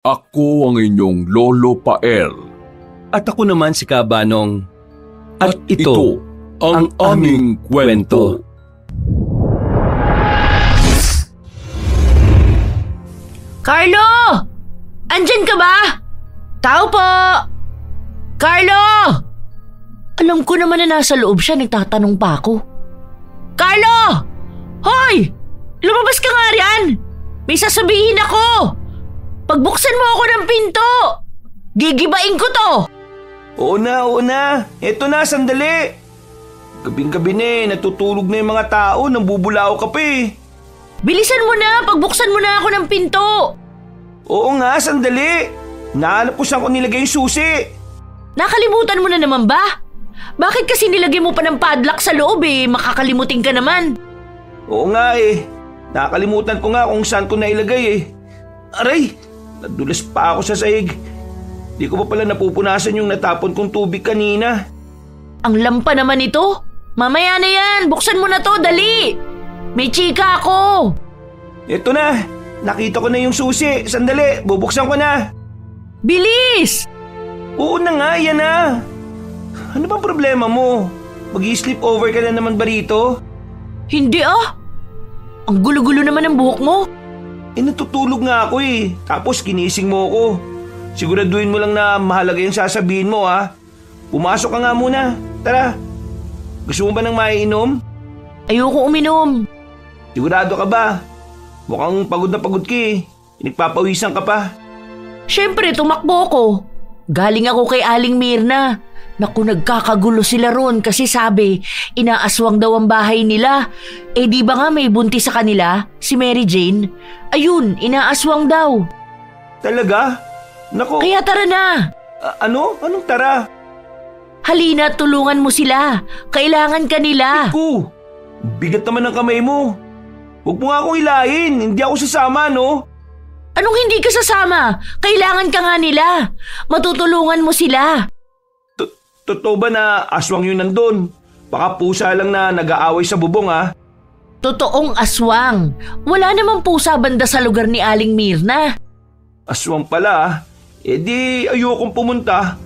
Ako ang inyong Lolo Pael. At ako naman si Kabanong. At ito ang aming kwento. Carlo! Andyan ka ba? Tao po! Carlo! Alam ko naman na nasa loob siya, nagtatanong pa ako. Carlo! Hoy! Lumabas ka nga riyan! May sasabihin ako! Pagbuksan mo ako ng pinto! Gigibain ko to! Oo na. Eto na, sandali. Gabing-gabi na natutulog na yung mga tao, nambubulao ka pa eh. Bilisan mo na! Pagbuksan mo na ako ng pinto! Oo nga, sandali. Nahanap ko saan ko nilagay yung susi. Nakalimutan mo na naman ba? Bakit kasi nilagay mo pa ng padlock sa loob eh? Makakalimutin ka naman. Oo nga eh. Nakalimutan ko nga kung saan ko nailagay eh. Aray! Nadulas pa ako sa sahig. Di ko pa pala napupunasan yung natapon kong tubig kanina. Ang lampa naman ito. Mamaya na yan. Buksan mo na to, dali. May chika ako. Ito na. Nakita ko na yung susi. Sandali, bubuksan ko na. Bilis! Oo na nga, yan na. Ano bang problema mo? Mag-i-sleep over ka na naman ba rito? Hindi ah. Ang gulo-gulo naman ng buhok mo. Natutulog nga ako eh. Tapos kinising mo ako. Siguraduhin mo lang na mahalaga yung sasabihin mo ha. Pumasok ka nga muna. Tara. Gusto mo ba ng maiinom? Ayoko uminom. Sigurado ka ba? Mukhang pagod na pagod ka eh. Nagpapawisan ka pa. Siyempre, tumakbo ko. Galing ako kay Aling Mirna. Naku, nagkakagulo sila ron kasi sabi, inaaswang daw ang bahay nila. Eh di ba nga may buntis sa kanila, si Mary Jane? Ayun, inaaswang daw. Talaga? Naku. Kaya tara na. Ano? Anong tara? Halina, tulungan mo sila. Kailangan ka nila. Iku, bigat naman ng kamay mo. Huwag mo nga akong hilahin. Hindi ako sasama, no? Anong hindi ka sasama? Kailangan ka nga nila. Matutulungan mo sila. Totoo ba na aswang yun nandun? Baka pusa lang na nag-aaway sa bubong ha? Totoong aswang. Wala namang pusa banda sa lugar ni Aling Mirna. Aswang pala ha? Eh di ayokong pumunta.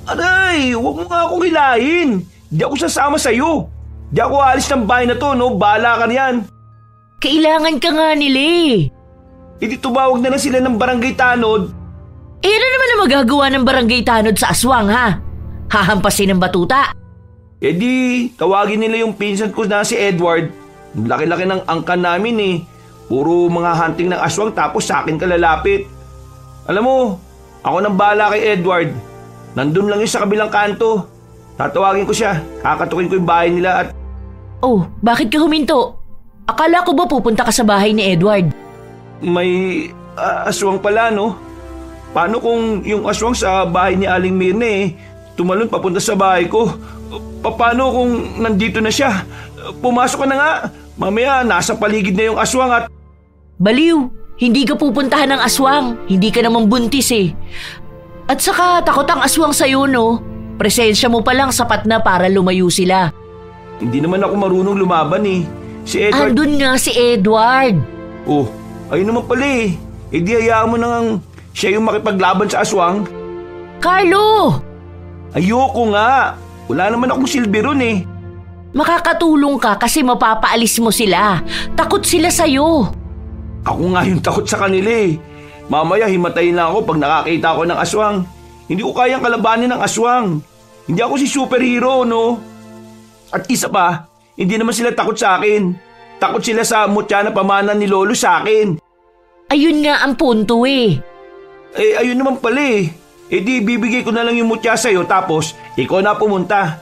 Aray, huwag mo nga akong hilahin. Di ako sasama sa'yo. Di ako alis ng bahay na to, no? Bahala ka riyan. Kailangan ka nga nila eh. E di tumawag na lang sila ng barangay tanod. Eh ano naman ang magagawa ng barangay tanod sa aswang ha? Hahampasin ng batuta. Eh di, tawagin nila yung pinsan ko na si Edward. Laki-laki ng angkan namin eh. Puro mga hunting ng aswang tapos sa akin ka lalapit. Alam mo, ako nang bahala kay Edward. Nandun lang yun sa kabilang kanto. Tatawagin ko siya. Kakatukin ko yung bahay nila at... Oh, bakit ka huminto? Akala ko ba pupunta ka sa bahay ni Edward? May aswang pala no? Paano kung yung aswang sa bahay ni Aling Mirna eh tumalon papunta sa bahay ko? Paano kung nandito na siya? Pumasok ka na nga. Mamaya nasa paligid na yung aswang at... Baliw, hindi ka pupuntahan ng aswang. Hindi ka naman buntis eh. At saka takot ang aswang sa'yo no? Presensya mo pa lang sapat na para lumayo sila. Hindi naman ako marunong lumaban eh. Si Edward... Andun nga si Edward. Oh, ayun naman pala eh. E di hayaan mo nang siya yung makipaglaban sa aswang. Carlo! Ayoko nga. Wala naman akong silbi ron eh. Makakatulong ka kasi mapapaalis mo sila. Takot sila sa'yo. Ako nga yung takot sa kanila eh. Mamaya himatayin lang ako pag nakakita ako ng aswang. Hindi ko kayang kalabanin ng aswang. Hindi ako si superhero, no? At isa pa, hindi naman sila takot sa akin. Takot sila sa mutya na pamanan ni Lolo sa akin. Ayun nga ang punto eh. Eh, ayun naman pala eh. Eh di bibigay ko na lang yung mutya sa'yo tapos ikaw na pumunta.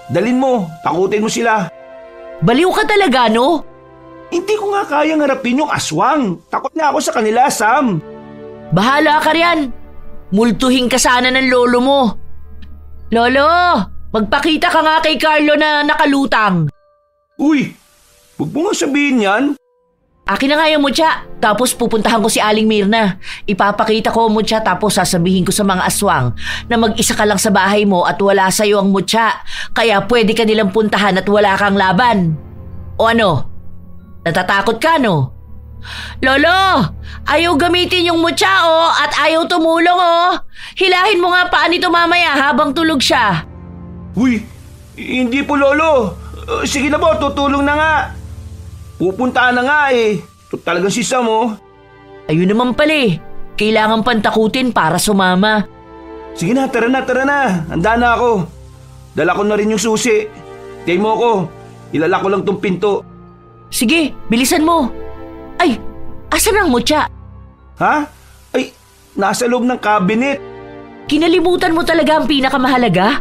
Dalin mo, takutin mo sila. Baliw ka talaga, no? Hindi ko nga kayang harapin yung aswang. Takot na ako sa kanila, Sam. Bahala ka riyan. Multuhin ka sana ng lolo mo. Lolo, magpakita ka nga kay Carlo na nakalutang. Uy, huwag mo nga sabihin yan. Akin na nga yung mutya, tapos pupuntahan ko si Aling Mirna. Ipapakita ko ang mutya tapos sasabihin ko sa mga aswang na mag-isa ka lang sa bahay mo at wala sa'yo ang mutya. Kaya pwede ka nilang puntahan at wala kang laban. O ano? Natatakot ka, no? Lolo! Ayaw gamitin yung mutya at ayaw tumulong Hilahin mo nga paa nito mamaya habang tulog siya. Uy, hindi po lolo. Sige na po, tutulong na nga. Pupuntaan na nga Ito talagang si Sam Ayun naman pala Kailangan pantakutin para sumama. Sige na, tara na. Handa na ako. Dala ko na rin yung susi. Tay mo ko. Ilala ko lang tong pinto. Sige, bilisan mo. Ay, asan ang mutya? Ha? Ay, nasa loob ng cabinet. Kinalimutan mo talaga ang pinakamahalaga?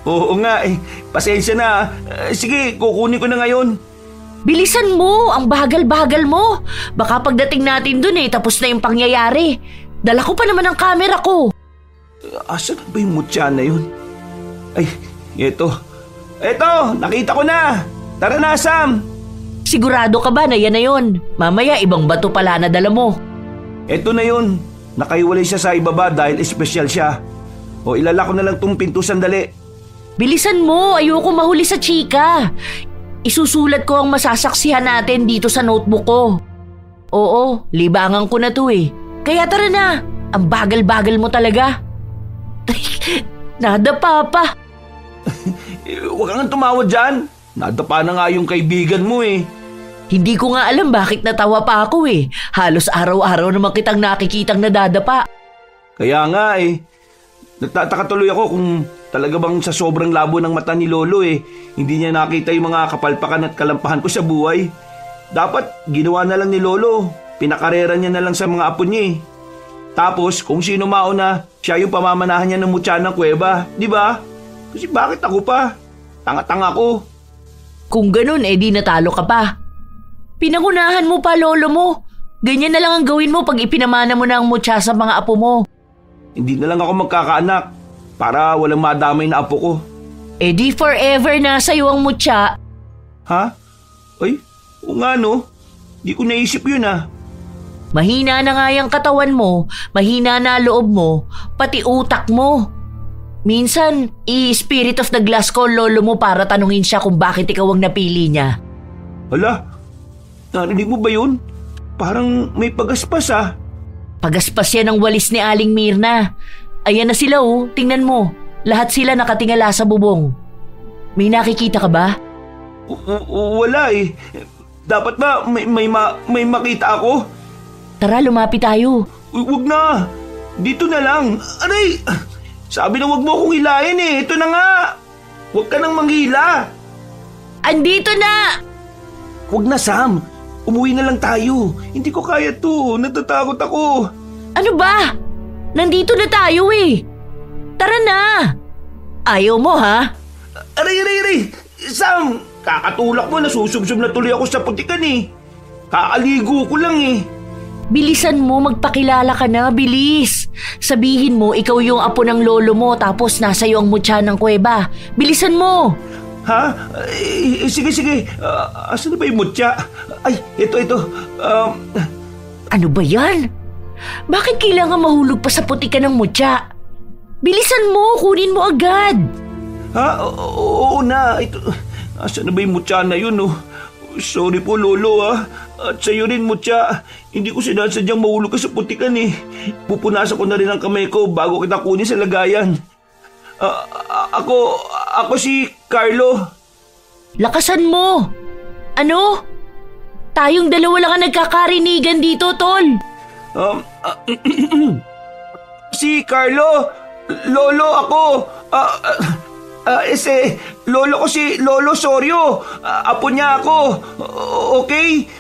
Oo nga Pasensya na. Sige, kukunin ko na ngayon. Bilisan mo, ang bagal-bagal mo. Baka pagdating natin dun tapos na yung pangyayari. Dala ko pa naman ang camera ko. Asan ba yung mutya na yun? Ay, eto, nakita ko na. Tara na, Sam. Sigurado ka ba na yan na yun? Mamaya ibang bato pala na dala mo. Eto na yun. Nakaiwalay siya sa ibaba dahil espesyal siya. Ilala ko na lang tong pinto sandali. Bilisan mo, ayoko mahuli sa chika. Isusulat ko ang masasaksihan natin dito sa notebook ko. Oo, libangan ko na to Kaya tara na, ang bagal-bagal mo talaga. Nadapa pa. Huwag kang tumawa dyan. Nadapa na nga yung kaibigan mo Hindi ko nga alam bakit natawa pa ako Halos araw-araw naman kitang nakikitang nadadapa. Kaya nga nagtataka tuloy ako kung talaga bang sa sobrang labo ng mata ni Lolo hindi niya nakita yung mga kapalpakan at kalampahan ko sa buhay. Dapat ginawa na lang ni Lolo. Pinakarera niya na lang sa mga apo niya Tapos kung sino mauna, siya yung pamamanahan niya ng mutya ng kuweba. Di ba? Kasi bakit ako pa? Tanga-tanga ko. Kung ganun di natalo ka pa. Pinangunahan mo pa lolo mo. Ganyan na lang ang gawin mo pag ipinamana mo na ang mutya sa mga apo mo. Hindi na lang ako magkakaanak para walang madamay na apo ko. Di forever na sa'yo ang mutya. Ha? Ay, o nga no. Di ko naisip yun Mahina na nga yung katawan mo, mahina na loob mo, pati utak mo. Minsan, i-spirit of the glass ko lolo mo para tanungin siya kung bakit ikaw ang napili niya. Hala, narinig mo ba yun? Parang may pagaspas Pagaspas yan ang walis ni Aling Mirna. Ayan na sila tingnan mo. Lahat sila nakatingala sa bubong. May nakikita ka ba? Wala Dapat ba may makita ako? Tara, lumapit tayo. Huwag na. Dito na lang. Aray! Sabi na huwag mo akong hilahin Ito na nga. Huwag ka nang manghila. Andito na! Huwag na, Sam. Umuwi na lang tayo. Hindi ko kaya to. Natatakot ako. Ano ba? Nandito na tayo Tara na. Ayaw mo ha? Aray! Sam, kakatulak mo. Nasusubsob na tuloy ako sa putikan Kaaligo ko lang Bilisan mo, magpakilala ka na, bilis. Sabihin mo, ikaw yung apo ng lolo mo tapos nasa iyo ang mutya ng kuweba. Bilisan mo. Ha? Sige. Asan na ba yung mutya? Ay, ito. Ano ba yan? Bakit kailangan mahulog pa sa putikan ng mutya? Bilisan mo, kunin mo agad. Ha? Oo na. Ito. Asan na ba yung mutya na yun Sorry po, Lolo At sa'yo rin, mutya. Hindi ko sinasadyang mahulog ka sa putikan Pupunasan ko na rin ang kamay ko bago kita kunin sa lagayan. Ako si Carlo. Lakasan mo. Ano? Tayong dalawa lang ang nagkakarinigan dito, Tol. Si Carlo. Lolo ako. Lolo ko si Lolo Sorio. Apo niya ako. Okay?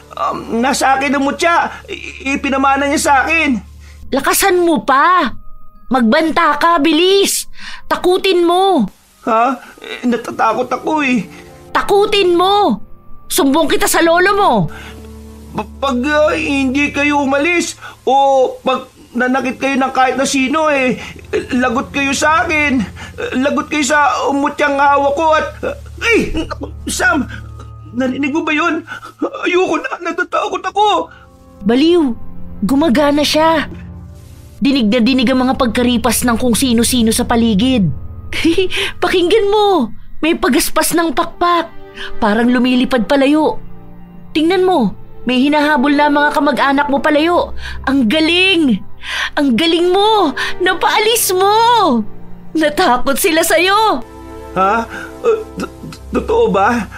Nasa akin ang mutya. Ipinamana niya sa akin. Lakasan mo pa. Magbanta ka, bilis. Takutin mo. Ha? Natatakot ako Takutin mo. Sumbong kita sa lolo mo. Pag hindi kayo umalis o pag nanakit kayo ng kahit na sino lagot kayo sa akin. Lagot kayo sa mutyang hawak ko at... Sam! Narinig mo ba yun? Ayoko na! Natatakot ako! Baliw! Gumagana siya. Dinig na dinig ang mga pagkaripas ng kung sino-sino sa paligid. Pakinggan mo! May pagaspas ng pakpak. Parang lumilipad palayo. Tingnan mo, May hinahabol na mga kamag-anak mo palayo. Ang galing! Ang galing mo! Napaalis mo! Natakot sila sa'yo! Ha? Totoo ba?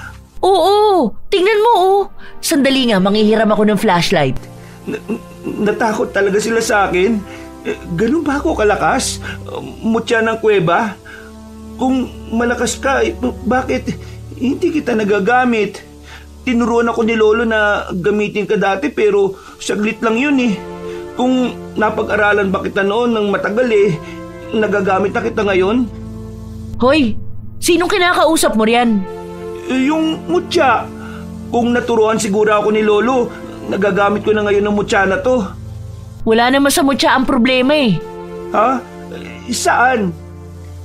Oo! Tingnan mo oh! Sandali nga, manghihiram ako ng flashlight. Natakot talaga sila sa akin? Ganun ba ako kalakas? Mutya ng kuweba? Kung malakas ka, bakit hindi kita nagagamit? Tinuruan ako ni Lolo na gamitin ka dati pero saglit lang yun eh. Kung napag-aralan ba kita noon ng matagal nagagamit na kita ngayon? Hoy! Sinong kinakausap mo riyan? Yung mutya. Kung naturuan siguro ako ni Lolo, nagagamit ko na ngayon ng mutya na to. Wala naman sa mutya ang problema eh. Ha? Saan?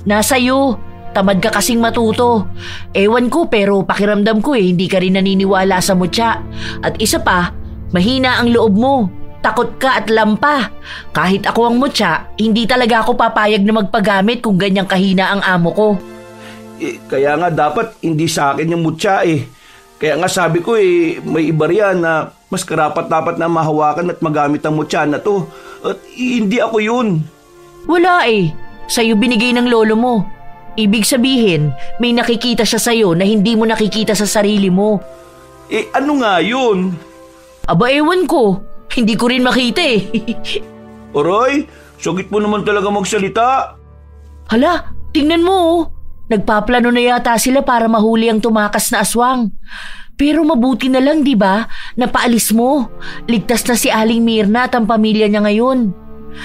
Nasa iyo. Tamad ka kasing matuto. Ewan ko pero pakiramdam ko hindi ka rin naniniwala sa mutya. At isa pa, mahina ang loob mo. Takot ka at lampa. Kahit ako ang mutya, hindi talaga ako papayag na magpagamit kung ganyang kahina ang amo ko. Kaya nga dapat hindi sa akin yung mutya eh. Kaya nga sabi ko may iba riyan na mas karapat-dapat na mahawakan at magamit ang mutya na to. At hindi ako yun. Wala eh. Sa'yo binigay ng lolo mo. Ibig sabihin, may nakikita siya sa'yo na hindi mo nakikita sa sarili mo. Ano nga yun? Aba ewan ko. Hindi ko rin makita eh. Aray, sagit mo naman talaga magsalita. Hala, tingnan mo oh. Nagpaplano na yata sila para mahuli ang tumakas na aswang. Pero mabuti na lang, di ba? Napaalis mo. Ligtas na si Aling Mirna at ang pamilya niya ngayon.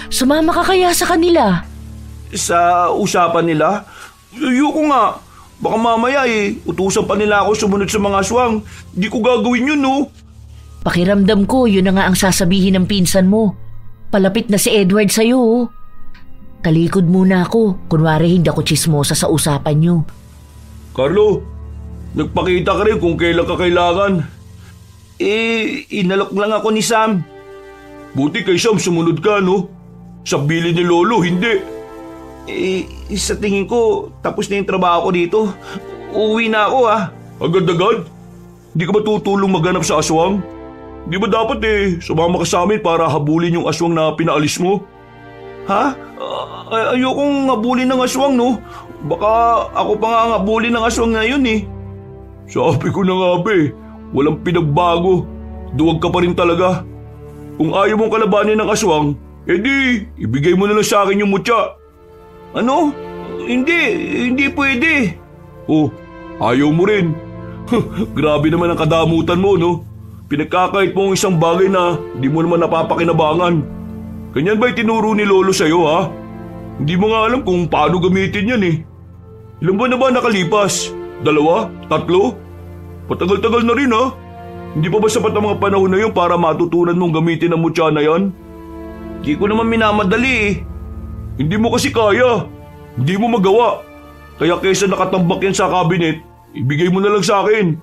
Sumama ka kaya sa kanila? Sa usapan nila? Ayoko nga. Baka mamaya utusan pa nila ako sumunod sa mga aswang. Di ko gagawin yun, no? Pakiramdam ko, yun na nga ang sasabihin ng pinsan mo. Palapit na si Edward sa'yo, oh. Talikod muna ako. Kunwari hindi ako chismosa sa usapan nyo. Carlo, nagpakita ka rin kung kailan ka kailangan. Inalok lang ako ni Sam. Buti kay Sam sumunod ka, no? Sa bili ni Lolo, hindi. Sa tingin ko, tapos na yung trabaho ko dito. Uuwi na ako, ha? Agad-agad? Hindi ka ba tutulong maghanap sa aswang? Di ba dapat sumama ka sa amin para habulin yung aswang na pinaalis mo? Ha? Ayokong habulin ng aswang, no? Baka ako pa nga ang habulin ng aswang ngayon eh. Sabi ko na nga walang pinagbago. Duwag ka pa rin talaga. Kung ayaw mong kalabanin ng aswang, edi ibigay mo na lang sa akin yung mutya. Ano? Hindi pwede. Oh, ayaw mo rin. Grabe naman ang kadamutan mo, no? Pinagkakait mo ang isang bagay na di mo naman napapakinabangan. Ganyan ba itinuro ni Lolo sa'yo, ha? Hindi mo nga alam kung paano gamitin yan eh. Ilan ba na ba nakalipas? 2? 3? Patagal-tagal na rin, ha? Hindi pa ba sapat ang mga panahon na yun para matutunan mong gamitin ang mutya na yan? Hindi ko naman minamadali eh. Hindi mo kasi kaya. Hindi mo magawa. Kaya kaysa nakatambak yan sa cabinet, ibigay mo na lang sa akin.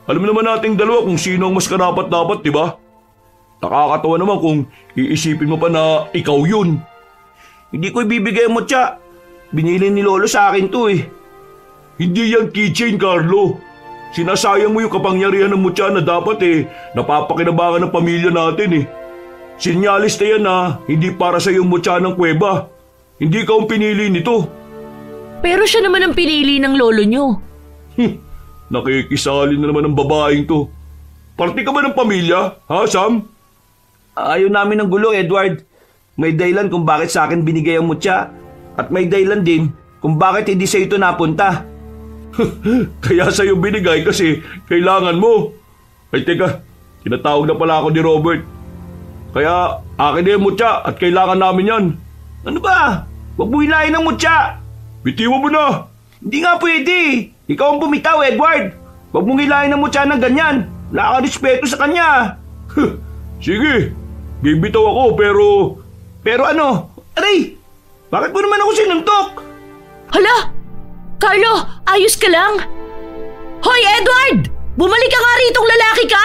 Alam naman nating dalawa kung sino ang mas karapat-dapat, di ba? Nakakatawa naman kung iisipin mo pa na ikaw yun. Hindi ko ibibigay mo, tsa. Binili ni Lolo sa akin to eh. Hindi yan keychain, Carlo. Sinasayang mo yung kapangyarihan ng mutya na dapat napapakinabangan ng pamilya natin eh. Sinyalis na yan na hindi para sa yung mutya ng kuweba. Hindi ka ang pinili nito. Pero siya naman ang pinili ng lolo nyo. Nakikisali na naman ang babaeng to. Parte ka ba ng pamilya, ha Sam? Ayaw namin ng gulo, Edward. May dahilan kung bakit sa akin binigay ang mutya. At may dahilan din kung bakit hindi sa ito napunta. Kaya sa'yo binigay kasi kailangan mo. Ay teka, tinatawag na pala ako ni Robert. Kaya akin na yung mutya at kailangan namin yan. Ano ba? Huwag mo hilahin ang mutya. Bitiwan mo na. Hindi nga pwede. Ikaw ang bumitaw, Edward. Huwag mong hilahin ang mutya ng ganyan. Wala kang respeto sa kanya. Sige, bibitaw ako pero... Pero ano? Aray! Bakit mo naman ako sinuntok? Hala! Carlo, ayos ka lang? Hoy, Edward! Bumalik ka nga ritong lalaki ka!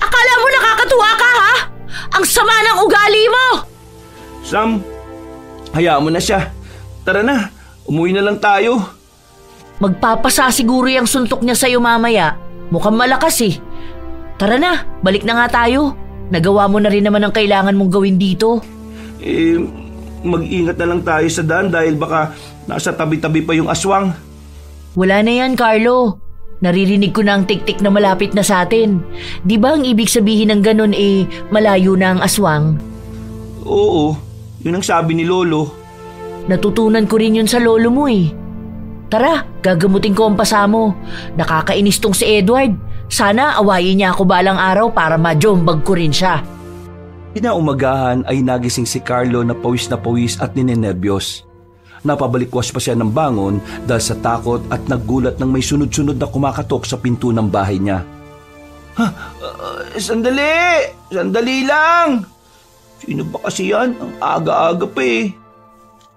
Akala mo nakakatuwa ka, ha? Ang sama ng ugali mo! Sam, hayaan mo na siya. Tara na, umuwi na lang tayo. Magpapasa siguro yung suntok niya sa'yo mamaya. Mukhang malakas eh. Tara na, balik na nga tayo. Nagawa mo na rin naman ang kailangan mong gawin dito. Mag-ingat na lang tayo sa daan dahil baka nasa tabi-tabi pa yung aswang. Wala na yan, Carlo. Naririnig ko na ang tik-tik na malapit na sa atin. Di ba ang ibig sabihin ng ganun malayo na ang aswang? Oo, yun ang sabi ni Lolo. Natutunan ko rin yun sa lolo mo Tara, gagamutin ko ang pasamo. Nakakainis tong si Edward. Sana awayin niya ako balang araw para majombag ko rin siya. Kinaumagahan ay nagising si Carlo na pawis at ninenerbiyos. Napabalikwas pa siya ng bangon dahil sa takot at naggulat nang may sunod-sunod na kumakatok sa pinto ng bahay niya. Sandali! Sandali lang! Sino ba kasi yan? Ang aga-aga pa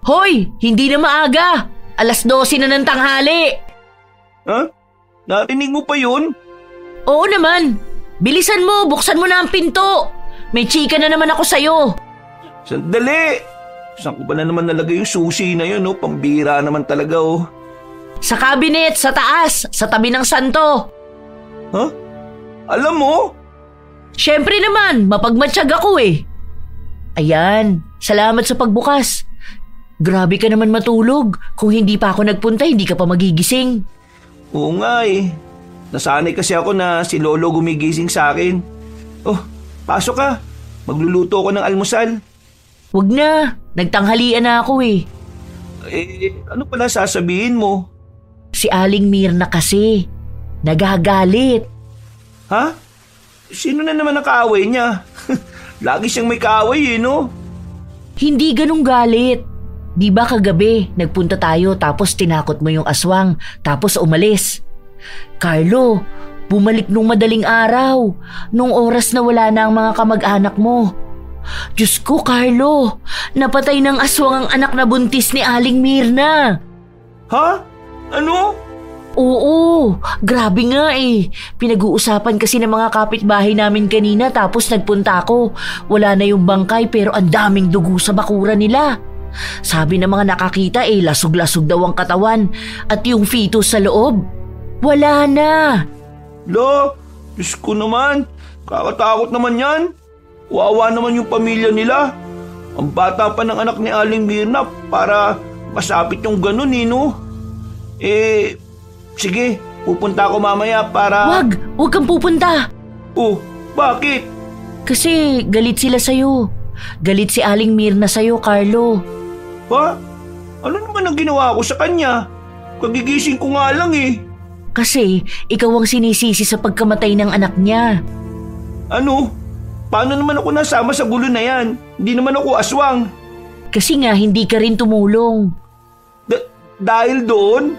Hoy! Hindi na maaga! 12:00 na ng tanghali! Ha? Narinig mo pa yun? Oo naman! Bilisan mo! Buksan mo na ang pinto! May chika na naman ako sa'yo! Sandali! Saan ko ba na naman nalagay yung susi na yun? Pambira naman talaga Sa cabinet, sa taas, sa tabi ng santo. Ha? Alam mo? Siyempre naman, mapagmatsyag ako Ayan, salamat sa pagbukas. Grabe ka naman matulog. Kung hindi pa ako nagpunta, hindi ka pa magigising. Oo nga Nasanay kasi ako na si Lolo gumigising sa akin. Oh, pasok ka. Magluluto ako ng almusal. Wag na, nagtanghalian na ako Ano pala sasabihin mo? Si Aling Mirna kasi, nagagalit. Ha? Sino na naman ang kaaway niya? Lagi siyang may kaaway no? Hindi ganung galit. Di ba kagabi, nagpunta tayo tapos tinakot mo yung aswang, tapos umalis. Carlo, bumalik nung madaling araw, nung oras na wala na ang mga kamag-anak mo. Diyos ko, Carlo, napatay ng aswang ang anak na buntis ni Aling Mirna. Ha? Ano? Oo, grabe nga Pinag-uusapan kasi ng mga kapitbahay namin kanina tapos nagpunta ako. Wala na yung bangkay pero ang daming dugo sa bakuran nila. Sabi ng mga nakakita lasog-lasog daw ang katawan at yung fetus sa loob. Wala na. Lo, Diyos ko naman, kakatakot naman yan. Wawa naman yung pamilya nila. Ang bata pa ng anak ni Aling Mirna para masapit yung ganun no? Sige, pupunta ako mamaya para... Wag kang pupunta. Oh, bakit? Kasi galit sila sa'yo. Galit si Aling Mirna sa'yo, Carlo. Ha? Ano naman ang ginawa ko sa kanya? Kagigising ko nga lang Kasi ikaw ang sinisisi sa pagkamatay ng anak niya. Ano? Paano naman ako nasama sa gulo na yan? Hindi naman ako aswang. Kasi nga hindi ka rin tumulong. Dahil doon?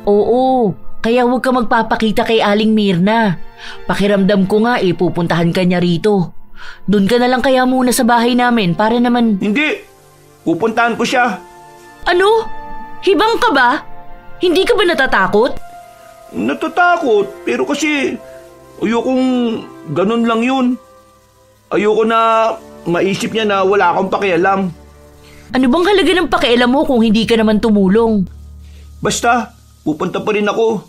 Oo, kaya huwag ka magpapakita kay Aling Mirna. Pakiramdam ko nga pupuntahan ka niya rito. Doon ka na lang kaya muna sa bahay namin para naman... Hindi! Pupuntahan ko siya. Ano? Hibang ka ba? Hindi ka ba natatakot? Natatakot, pero kasi ayokong ganun lang yun. Ayoko na maisip niya na wala akong pakialam. Ano bang halaga ng pakialam mo kung hindi ka naman tumulong? Basta, pupunta pa rin ako.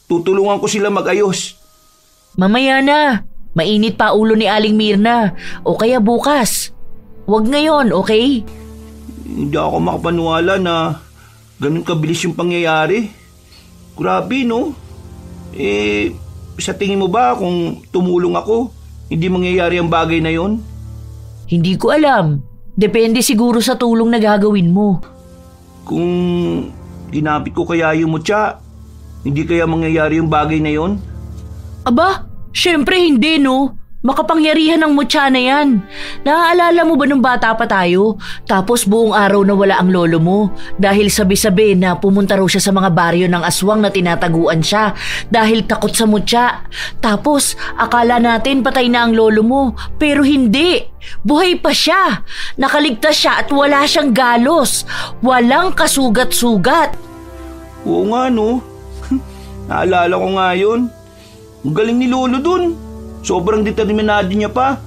Tutulungan ko sila mag-ayos. Mamaya na. Mainit pa ulo ni Aling Mirna. O kaya bukas. Huwag ngayon, okay? Hindi ako makapaniwala na ganun kabilis yung pangyayari. Grabe, no? Sa tingin mo ba kung tumulong ako, hindi mangyayari ang bagay na yon? Hindi ko alam. Depende siguro sa tulong na gagawin mo. Kung ginapit ko kaya yung mutya, hindi kaya mangyayari yung bagay na yon? Aba, syempre hindi no. Makapangyarihan ng mutya na yan. Naaalala mo ba nung bata pa tayo? Tapos buong araw na wala ang lolo mo dahil sabi-sabi na pumunta raw siya sa mga baryo ng aswang na tinataguan siya dahil takot sa mutya. Tapos akala natin patay na ang lolo mo pero hindi. Buhay pa siya. Nakaligtas siya at wala siyang galos. Walang kasugat-sugat. Oo nga no. Naalala ko nga yun. Ang galing ni lolo dun. Sobrang determinado niya pa.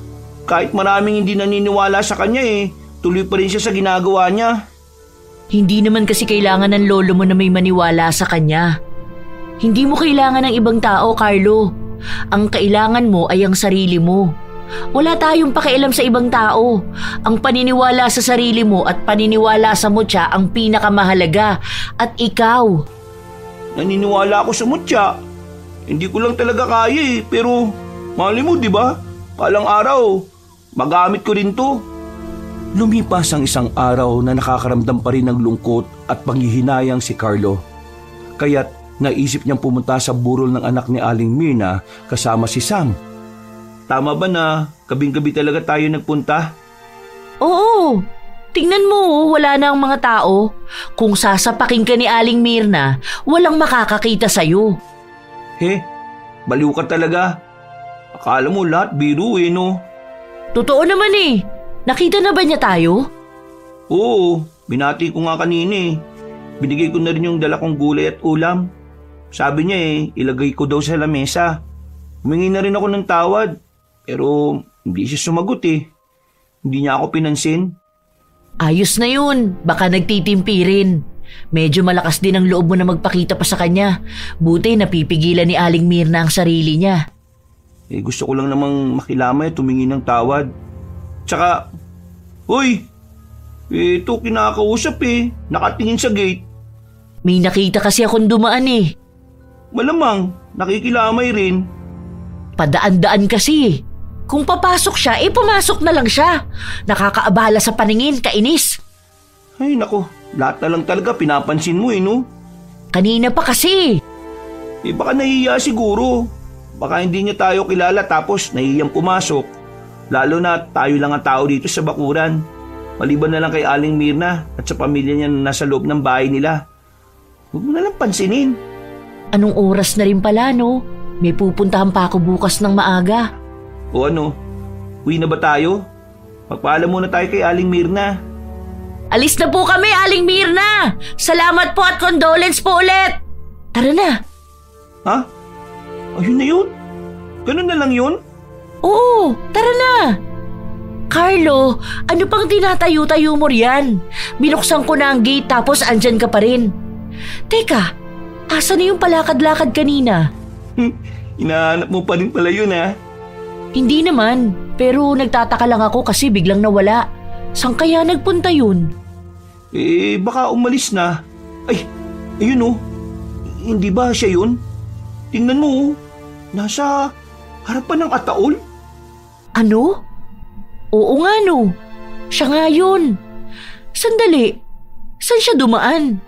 Kahit maraming hindi naniniwala sa kanya tuloy pa rin siya sa ginagawa niya. Hindi naman kasi kailangan ng lolo mo na may maniwala sa kanya. Hindi mo kailangan ng ibang tao, Carlo. Ang kailangan mo ay ang sarili mo. Wala tayong pakialam sa ibang tao. Ang paniniwala sa sarili mo at paniniwala sa mutya ang pinakamahalaga. At ikaw? Naniniwala ako sa mutya. Hindi ko lang talaga kaya pero mali mo, di ba? Palang araw, magamit ko rin to. Lumipas ang isang araw na nakakaramdam pa rin ng lungkot at panghihinayang si Carlo. Kaya't naisip niyang pumunta sa burol ng anak ni Aling Mirna kasama si Sam. Tama ba na gabing-gabi talaga tayo nagpunta? Oo. Tingnan mo, wala na ang mga tao. Kung sasapakin ka ni Aling Mirna, walang makakakita sa'yo. Baliw ka talaga. Akala mo lahat biro no? Totoo naman eh. Nakita na ba niya tayo? Oo, binati ko nga kanina. Binigay ko na rin yung dala kong gulay at ulam. Sabi niya ilagay ko daw sa lamesa. Humingi na rin ako ng tawad. Pero hindi siya sumagot Hindi niya ako pinansin. Ayos na yun. Baka nagtitimpi rin. Medyo malakas din ang loob mo na magpakita pa sa kanya. Buti napipigilan ni Aling Mirna ang sarili niya. Gusto ko lang namang makilamay at tumingi ng tawad. Tsaka, hoy, ito kinakausap nakatingin sa gate. May nakita kasi akong dumaan Malamang, nakikilamay rin. Padaan-daan kasi. Kung papasok siya, pumasok na lang siya. Nakakaabala sa paningin, kainis. Ay nako, lahat na lang talaga pinapansin mo no? Kanina pa kasi. Baka nahihiya siguro. Baka hindi niya tayo kilala tapos nahihiyang pumasok. Lalo na tayo lang ang tao dito sa bakuran. Maliban na lang kay Aling Mirna at sa pamilya niya na nasa loob ng bahay nila. Huwag mo na lang pansinin. Anong oras na rin pala, no? May pupuntahan pa ako bukas ng maaga. O ano? Uwi na ba tayo? Magpaalam muna tayo kay Aling Mirna. Alis na po kami, Aling Mirna! Salamat po at condolence po ulit! Tara na! Ha? Ayun na yun? Ganun na lang yun? Oo, tara na! Carlo, ano pang tinatayo-tayo mo riyan? Binuksan ko na ang gate tapos andyan ka pa rin. Teka, asa na yung palakad-lakad kanina? Hinahanap mo pa rin pala yun Hindi naman, pero nagtataka lang ako kasi biglang nawala. Saan kaya nagpunta yun? Baka umalis na. Ay, ayun Hindi ba siya yun? Tingnan mo nasa harapan ng ataol. Ano? Oo nga no. Siya nga yun. Sandali, saan siya dumaan?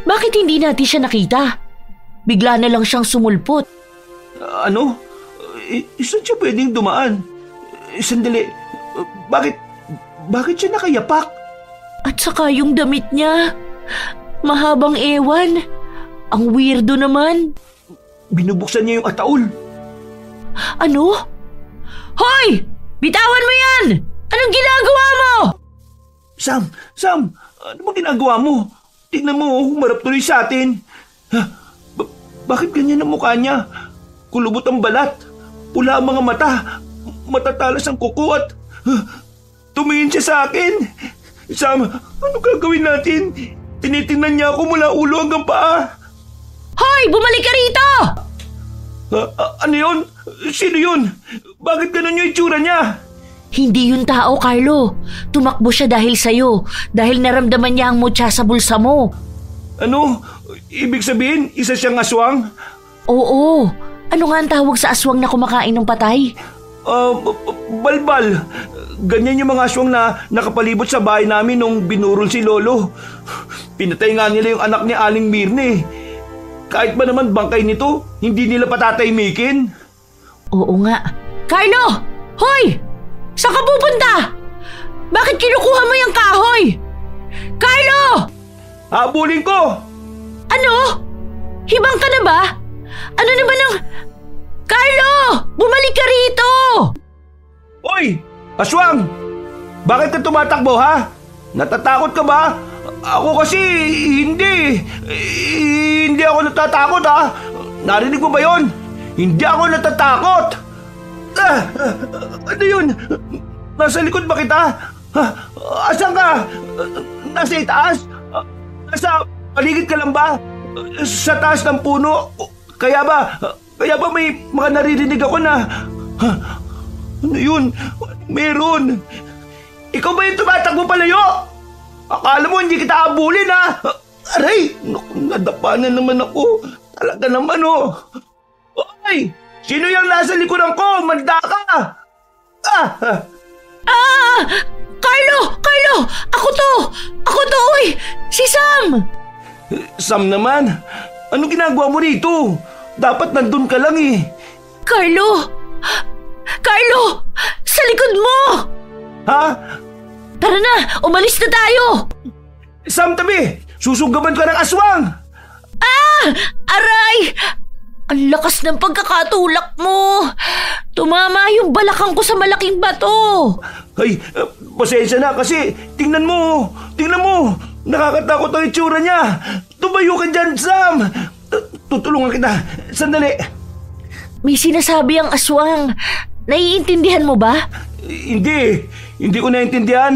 Bakit hindi natin siya nakita? Bigla na lang siyang sumulpot. Ano? Saan siya pwedeng dumaan? Sandali, bakit siya nakayapak? At saka yung damit niya, mahabang ewan. Ang weirdo naman. Binubuksan niya yung ataol. Ano? Hoy! Bitawan mo yan! Anong ginagawa mo? Sam, ano bang ginagawa mo? Tingnan mo, humarap tuloy sa atin. Bakit ganyan ang mukha niya? Kulubot ang balat, pula ang mga mata, matatalas ang kuko at tumingin siya sa akin. Sam, ano gagawin natin? Tinitingnan niya ako mula ulo hanggang paa. Hoy! Bumalik ka rito! Ano yun? Sino yun? Bakit ganun yung itsura niya? Hindi yun tao, Carlo. Tumakbo siya dahil sa'yo. Dahil naramdaman niya ang mutya sa bulsa mo. Ano? Ibig sabihin, isa siyang aswang? Oo. Ano nga ang tawag sa aswang na kumakain ng patay? Balbal. Ganyan yung mga aswang na nakapalibot sa bahay namin nung binurol si Lolo. Pinatay nga nila yung anak ni Aling Mirna Kahit ba naman bangkay nito, hindi nila patataymikin. Oo nga. Carlo! Hoy! Saan ka pupunta? Bakit kinukuha mo yung kahoy? Carlo! Habulin ko! Ano? Hibang ka na ba? Ano naman ang... Carlo! Bumalik ka rito! Hoy! Aswang! Bakit ka tumatakbo ha? Natatakot ka ba? Ako kasi hindi. Hindi ako natatakot ha. Narinig mo ba yon? Hindi ako natatakot. Ano yun? Nasa likod ba kita? Asan ka? Nasa itaas? Nasa paligid ka lang ba? Sa taas ng puno? Kaya ba Kaya ba may mga naririnig ako na... Ha? Ano yun? Meron. Ikaw ba yung tumatakbo palayo? Akala mo hindi kita abulin ha? Aray! Naku, nadapa na naman ako. Talaga naman oh. Oy! Sino yung nasa likuran ko? Manda ka! Carlo! Ako to, uy! Si Sam! Sam naman, anong ginagawa mo rito? Dapat nandun ka lang eh. Carlo! Sa likod mo! Ha? Tara na, umalis na tayo! Sam, tabi! Susugaban ka ng aswang! Aray! Ang lakas ng pagkakatulak mo! Tumama yung balakang ko sa malaking bato! Ay, pasensya na kasi tingnan mo! Nakakatakot ang itsura niya! Tumayo ka dyan, Sam! Tutulungan kita. Sandali. May sinasabi ang aswang. Naiintindihan mo ba? Hindi ko naiintindihan.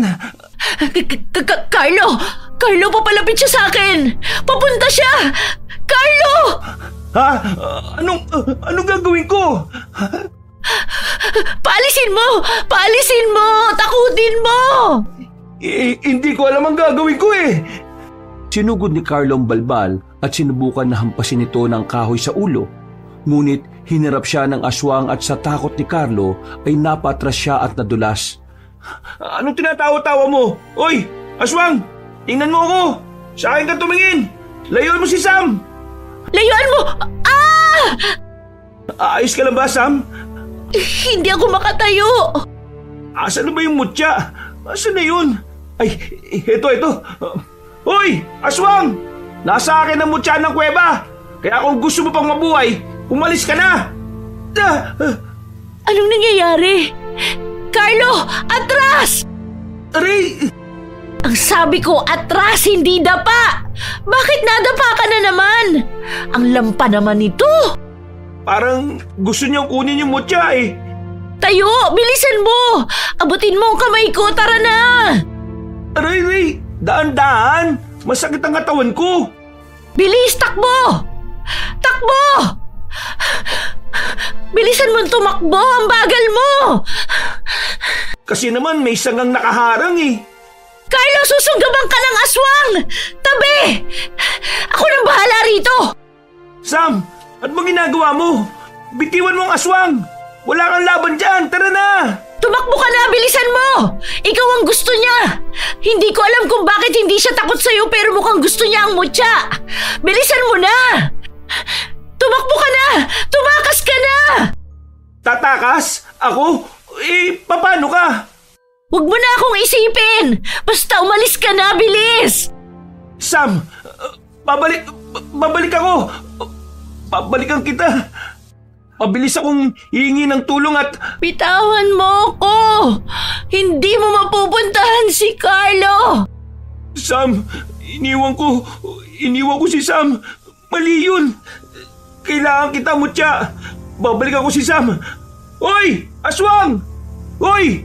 Carlo, papalapit siya sa akin! Papunta siya! Carlo! Ha? Anong gagawin ko? Paalisin mo! Takutin mo! Hindi ko alam ang gagawin ko eh. Sinugod ni Carlo ang balbal at sinubukan na hampasin ito ng kahoy sa ulo. Ngunit hinirap siya ng aswang at sa takot ni Carlo ay napatras siya at nadulas. Anong tinatawa-tawa mo? Oy, aswang! Tingnan mo ako! Sa akin ka tumingin! Layuan mo si Sam! Layuan mo! Ayos ka lang ba, Sam? Hindi ako makatayo! Asan na ba yung mutya? Asan na yun? Ay, ito. Hoy, aswang! Nasa akin ang mutya ng kuweba! Kaya kung gusto mo pang mabuhay, umalis ka na! Anong nangyayari? Carlo, atras! Aray! Ang sabi ko, atras, hindi dapa! Bakit nadapa ka na naman? Ang lampa naman ito! Parang gusto niyang kunin yung mutya eh. Tayo, bilisan mo! Abutin mo ang kamay ko, tara na! Aray! Daan-daan! Masakit ang katawan ko! Bilis, takbo! Takbo! Bilisan mo tumakbo, ang bagal mo! Kasi naman may sangang nakaharang eh. Carlo, susunggaban ka ng aswang! Tabi! Ako nang bahala rito! Sam, ano bang ginagawa mo? Bitiwan mo ang aswang! Wala kang laban dyan, tara na! Tumakbo ka na, bilisan mo! Ikaw ang gusto niya! Hindi ko alam kung bakit hindi siya takot sa'yo pero mukhang gusto niya ang mutya! Bilisan mo na! Tumakbo ka na! Tumakas ka na! Tatakas? Ako? Paano ka? Huwag mo na akong isipin! Basta umalis ka na, bilis! Sam, babalik ako! Babalikan kita! Mabilis akong hihingi ng tulong at... Bitawan mo ko! Hindi mo mapupuntahan si Carlo! Sam, iniwan ko si Sam. Mali yun. Kailangan kita, mutya. Babalik ako si Sam. Hoy! Aswang! Hoy!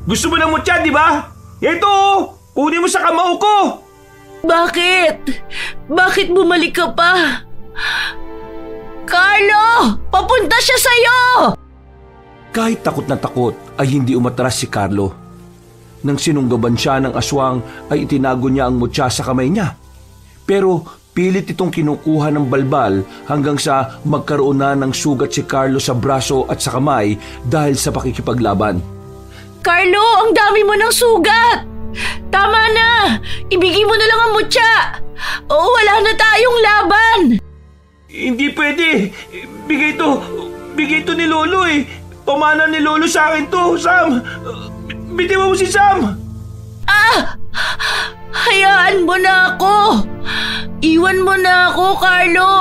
Gusto mo ng mutya, di ba? Ito, kunin mo sa kamao ko. Bakit? Bakit bumalik ka pa? Carlo! Papunta siya sa'yo! Kahit takot na takot ay hindi umatras si Carlo. Nang sinunggaban siya ng aswang ay itinago niya ang mutya sa kamay niya. Pero pilit itong kinukuha ng balbal hanggang sa magkaroon na ng sugat si Carlo sa braso at sa kamay dahil sa pakikipaglaban. Carlo, ang dami mo ng sugat! Tama na! Ibigay mo na lang ang mutya! O wala na tayong laban! Hindi pwede. Bigay to ni Lolo eh. Pamana ni Lolo sa akin to, Sam. Bitiwan mo si Sam. Hayaan mo na ako. Iwan mo na ako, Carlo.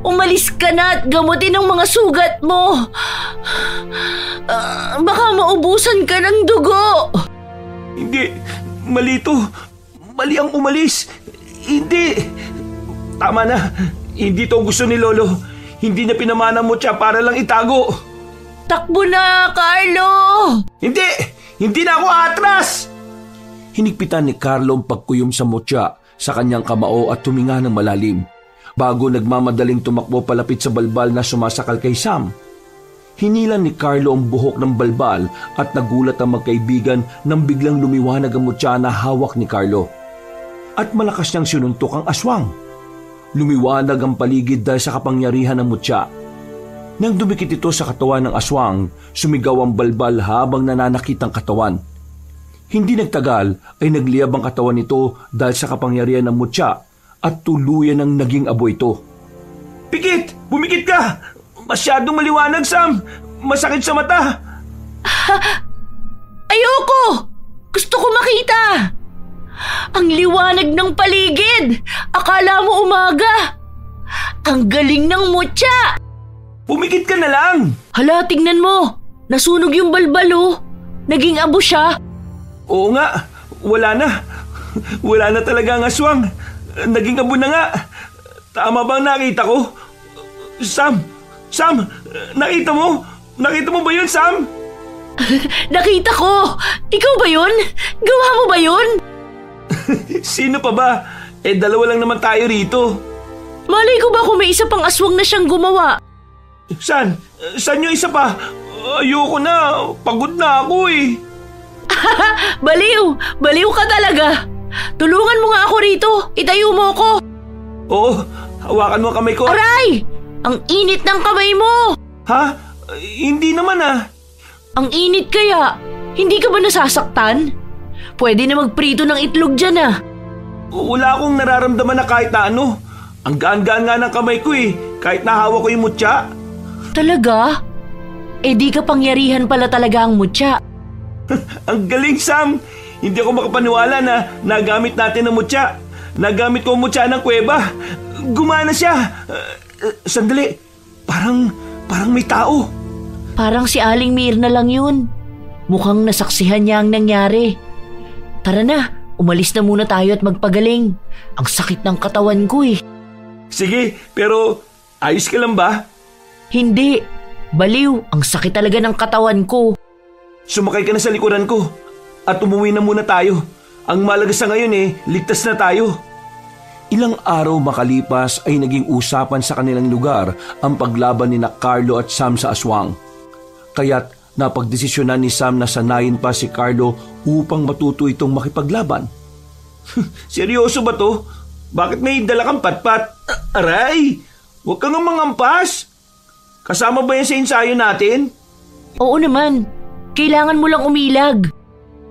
Umalis ka na at gamutin ang mga sugat mo. Baka maubusan ka ng dugo. Hindi. Mali to. Mali ang umalis. Hindi. Tama na. Hindi to gusto ni Lolo. Hindi niya pinamana mo siya para lang itago. Takbo na, Carlo! Hindi na ako atras! Hinigpitan ni Carlo ang pagkuyom sa mutya sa kanyang kamao at tuminga ng malalim. Bago nagmamadaling tumakbo palapit sa balbal na sumasakal kay Sam, hinilan ni Carlo ang buhok ng balbal at nagulat ang magkaibigan nang biglang lumiwanag ang mutya na hawak ni Carlo. At malakas niyang sinuntok ang aswang. Lumiwanag ang paligid dahil sa kapangyarihan ng mutya. Nang dumikit ito sa katawan ng aswang, sumigaw ang balbal habang nananakit ang katawan. Hindi nagtagal ay nagliyab ang katawan nito dahil sa kapangyarihan ng mutya at tuluyan ang naging abo ito. Pikit! Bumikit ka! Masyadong maliwanag, Sam! Masakit sa mata! Ayoko! Gusto ko makita! Ang liwanag ng paligid! Akala mo umaga! Ang galing ng mutya! Pumikit ka na lang! Hala, tingnan mo! Nasunog yung balbal oh! Naging abo siya! Oo nga, wala na. Wala na talaga ang aswang. Naging abo na nga. Tama bang nakita ko? Sam! Sam! Nakita mo? Nakita mo ba yun, Sam? Nakita ko! Ikaw ba yun? Gawa mo ba yun? Sino pa ba? Dalawa lang naman tayo rito. Malay ko ba kung may isa pang aswang na siyang gumawa? Saan? Saan yung isa pa? Ayoko na. Pagod na ako eh. Baliw! Baliw ka talaga! Tulungan mo nga ako rito! Itayo mo ako! Oo, hawakan mo kamay ko. Aray! Ang init ng kamay mo! Ha? Hindi naman ah. Ang init kaya? Hindi ka ba nasasaktan? Pwede na magprito ng itlog dyan ah. Wala akong nararamdaman na kahit na ano. Ang gaan-gaan nga ng kamay ko eh. Kahit nahawa ko yung mutya. Talaga? Di ka pangyarihan pala talaga ang mutya. Ang galing, Sam! Hindi ako makapaniwala na nagamit natin ang mutya. Nagamit ko ang mutya ng kuweba. Gumana siya. Sandali. Parang may tao. Parang si Aling Mirna lang yun. Mukhang nasaksihan niya ang nangyari. Tara na, umalis na muna tayo at magpagaling. Ang sakit ng katawan ko eh. Sige, pero ayos ka lang ba? Hindi. Baliw, ang sakit talaga ng katawan ko. Sumakay ka na sa likuran ko at umuwi na muna tayo. Ang malaga sa ngayon ligtas na tayo. Ilang araw makalipas ay naging usapan sa kanilang lugar ang paglaban ni Carlo at Sam sa aswang. Kaya't napagdesisyonan ni Sam na sanayin pa si Carlo upang matuto itong makipaglaban. Seryoso ba to? Bakit may dala kang patpat? Aray! Huwag kang mangampas! Kasama ba yan sa ensayo natin? Oo naman. Kailangan mo lang umilag.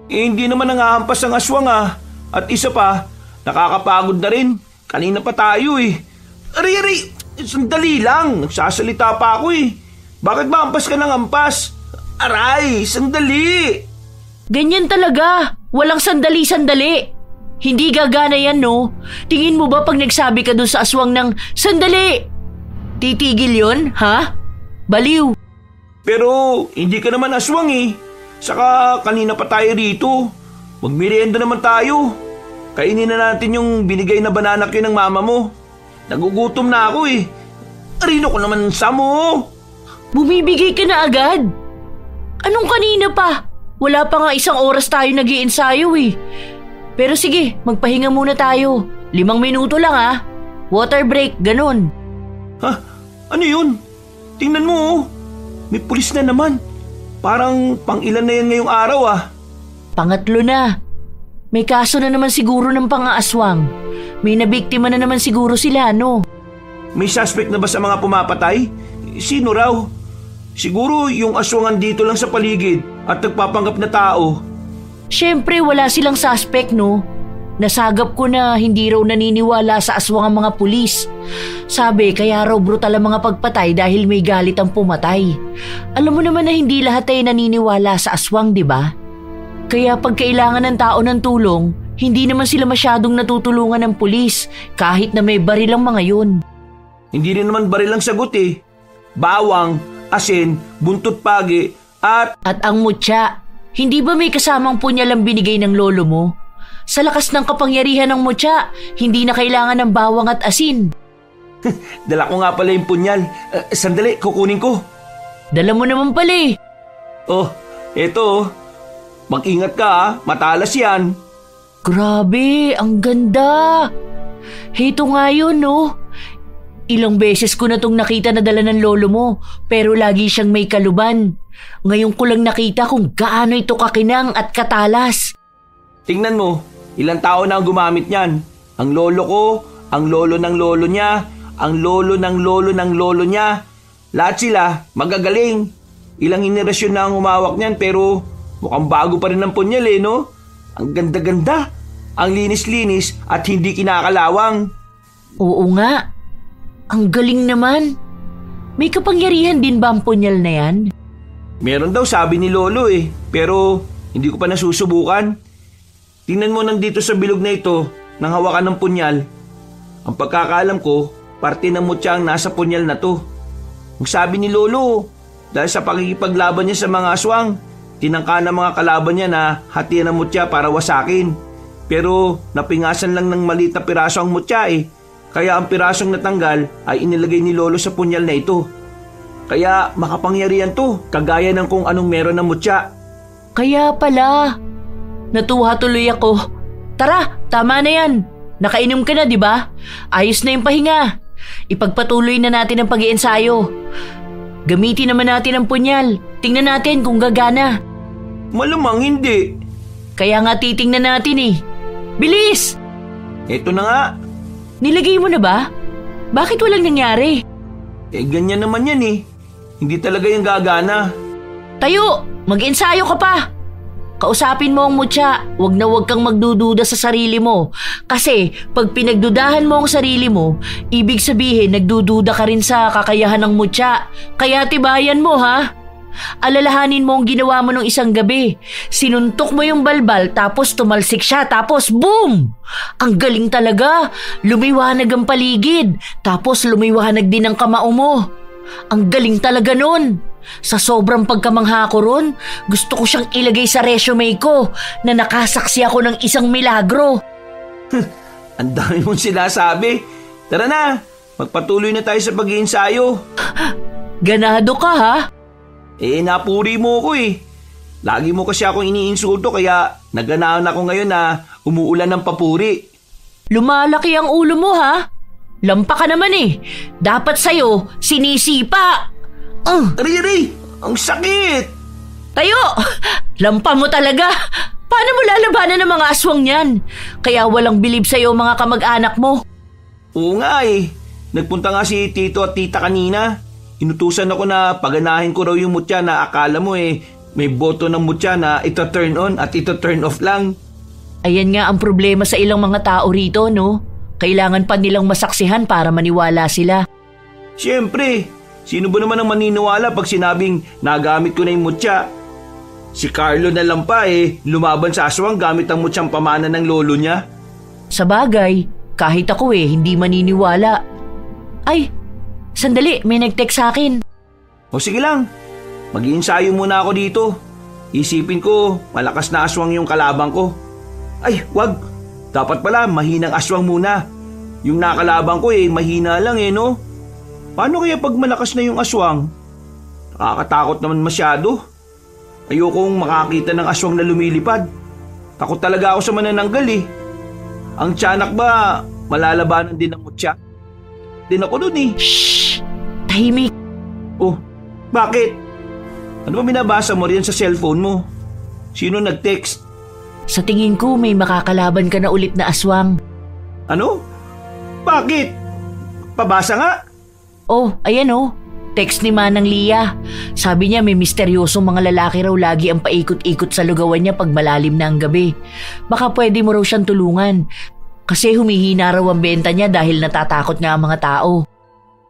Hindi naman nangahampas ang aswang ah. At isa pa, nakakapagod na rin. Kanina pa tayo eh. Aray! Sandali lang. Nagsasalita pa ako eh. Bakit ba ampas ka ng ampas? Aray! Sandali! Ganyan talaga. Walang sandali-sandali. Hindi gagana yan, no? Tingin mo ba pag nagsabi ka dun sa aswang ng sandali? Titigil yon, ha? Baliw. Pero hindi ka naman aswang eh. Saka kanina pa tayo rito. Magmerienda naman tayo. Kainin na natin yung binigay na banana cue ng mama mo. Nagugutom na ako eh. Arino ko naman sa mo. Bumibigay ka na agad? Anong kanina pa? Wala pa nga 1 oras tayo nag-iensayo eh. Pero sige, magpahinga muna tayo. 5 minuto lang ah. Water break, ganun. Ha? Ano yun? Tingnan mo oh. May pulis na naman. Parang pang-ilan na yan ngayong araw ah. Pangatlo na. May kaso na naman siguro ng pang-aaswang. May nabiktima na naman siguro sila, no? May suspect na ba sa mga pumapatay? Sino raw? Siguro yung aswangan dito lang sa paligid at nagpapanggap na tao. Siyempre wala silang suspect, no? Nasagap ko na hindi raw naniniwala sa aswang ang mga pulis. Sabi kaya raw brutal ang mga pagpatay dahil may galit ang pumatay. Alam mo naman na hindi lahat ay naniniwala sa aswang, di ba? Kaya pag kailangan ng tao ng tulong, hindi naman sila masyadong natutulungan ng pulis kahit na may baril ang mga yun. Hindi rin naman baril ang sagot eh. Bawang, asin, buntot pagi at... At ang mutya. Hindi ba may kasamang punyal ang binigay ng lolo mo? Sa lakas ng kapangyarihan ng mutya, hindi na kailangan ng bawang at asin. Dala ko nga pala yung punyal. Sandali, kukunin ko. Dala mo naman pala eh. Oh, eto oh. Mag-ingat ka ah, matalas yan. Grabe, ang ganda. Heto nga yun, no? Ilang beses ko na tong nakita na dala ng lolo mo, pero lagi siyang may kaluban. Ngayon ko lang nakita kung gaano ito kakinang at katalas. Tingnan mo, ilang tao na ang gumamit niyan. Ang lolo ko, ang lolo ng lolo niya, ang lolo ng lolo ng lolo niya. Lahat sila magagaling. Ilang henerasyon na ang humawak niyan pero mukhang bago pa rin ang punyal no? Ang ganda-ganda, ang linis-linis at hindi kinakalawang. Oo nga. Ang galing naman. May kapangyarihan din ba ang punyal na yan? Meron daw sabi ni lolo pero hindi ko pa nasusubukan. Tingnan mo nandito sa bilog na ito nang hawakan ng punyal. Ang pagkakaalam ko, parte ng mutya ang nasa punyal na to. Ang sabi ni lolo, dahil sa pakikipaglaban niya sa mga aswang, tinangka ng mga kalaban niya na hatian ng mutya para wasakin. Pero napingasan lang ng maliit na piraso ang mutya Kaya ang pirasong natanggal ay inilagay ni lolo sa punyal na ito. Kaya makapangyarihan to, kagaya ng kung anong meron ng mutya. Kaya pala. Natuwa tuloy ako. Tara, tama na yan. Nakainom ka na, di ba? Ayos na yung pahinga. Ipagpatuloy na natin ang pag-iensayo. Gamitin naman natin ang punyal. Tingnan natin kung gagana. Malamang hindi. Kaya nga titingnan natin Bilis! Eto na nga. Nilagay mo na ba? Bakit walang nangyari? Ganyan naman yan Hindi talaga yung gagana. Tayo! Mag-ensayo ka pa! Kausapin mo ang mutya, wag na wag kang magdududa sa sarili mo. Kasi pag pinagdudahan mo ang sarili mo, ibig sabihin nagdududa ka rin sa kakayahan ng mutya. Kaya tibayan mo Alalahanin mo ang ginawa mo nung isang gabi. Sinuntok mo yung balbal tapos tumalsik siya tapos boom! Ang galing talaga. Lumiwanag ang paligid tapos lumiwanag din ang kamao mo. Ang galing talaga nun. Sa sobrang pagkamangha ko ron, gusto ko siyang ilagay sa resume ko na nakasaksi ako ng isang milagro. Ang dami mong sinasabi. Tara na, magpatuloy na tayo sa pag-iensayo. Ganado ka Napuri mo ko Lagi mo kasi akong iniinsulto kaya naganahan ako ngayon na umuulan ng papuri. Lumalaki ang ulo mo Lampa ka naman Dapat sa'yo, sinisipa. Aray! Ang sakit! Tayo! Lampa mo talaga! Paano mo lalabanan ng mga aswang yan? Kaya walang bilib sa'yo mga kamag-anak mo. Oo nga Nagpunta nga si tito at tita kanina. Inutusan ako na paganahin ko raw yung mutya na akala mo may boto ng mutya na ito turn on at ito turn off lang. Ayan nga ang problema sa ilang mga tao rito, no? Kailangan pa nilang masaksihan para maniwala sila. Siyempre, sino ba naman ang maniniwala pag sinabing nagamit ko na yung mutya? Si Carlo na lang pa lumaban sa aswang gamit ang mutyang pamana ng lolo niya. Sa bagay, kahit ako hindi maniniwala. Ay, sandali, may nag-text sa akin. O sige lang, mag-iensayo muna ako dito. Isipin ko, malakas na aswang yung kalabang ko. Ay, wag. Dapat pala, mahinang aswang muna. Yung nakalabang ko mahina lang no? Paano kaya pag malakas na yung aswang? Nakakatakot naman masyado. Ayokong makakita ng aswang na lumilipad. Takot talaga ako sa manananggal Ang tiyanak ba, malalabanan din ng mutya? Din ako dun Shhh! Tahimik! Oh, bakit? Ano ba binabasa mo riyan sa cellphone mo? Sino nag-text? Sa tingin ko may makakalaban ka na ulit na aswang. Ano? Bakit? Pabasa nga? Oh, ayan Text ni Manang Lia. Sabi niya may misteryosong mga lalaki raw lagi ang paikot-ikot sa lugawan niya pag malalim na ang gabi. Baka pwede mo raw siyang tulungan. Kasi humihina raw ang benta niya dahil natatakot nga ang mga tao.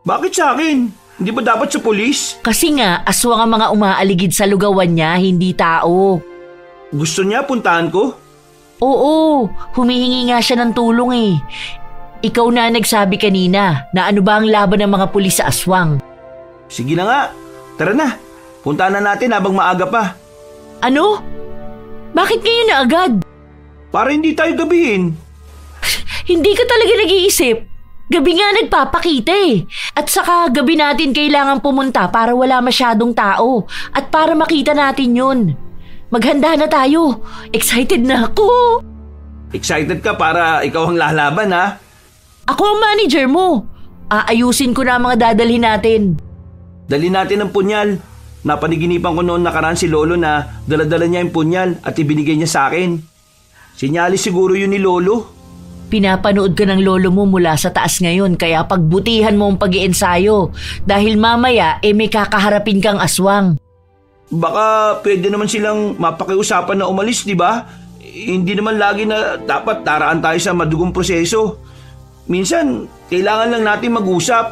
Bakit sa akin? Hindi ba dapat sa pulis? Kasi nga aswang ang mga umaaligid sa lugawan niya, hindi tao. Gusto niya puntahan ko? Oo, humihingi nga siya ng tulong Ikaw na nagsabi kanina na ano ba ang laban ng mga pulis sa aswang. Sige na nga, tara na. Puntahan na natin habang maaga pa. Ano? Bakit ngayon na agad? Para hindi tayo gabihin. Hindi ka talaga nag-iisip. Gabi nga nagpapakita At saka gabi natin kailangan pumunta para wala masyadong tao. At para makita natin yun. Maghanda na tayo. Excited na ako. Excited ka para ikaw ang lalaban Ako ang manager mo. Aayusin ko na ang mga dadalhin natin. Dali natin ang punyal. Napaniginipan ko noon nakaraan si Lolo na dala-dala niya yung punyal at ibinigay niya sa akin. Sinyalis siguro yun ni Lolo. Pinapanood ka ng lolo mo mula sa taas ngayon kaya pagbutihan mo ang pag-iensayo dahil mamaya may kakaharapin kang aswang. Baka pwede naman silang mapakiusapan na umalis, di ba? Hindi naman lagi na dapat daraan tayo sa madugong proseso. Minsan, kailangan lang natin mag-usap.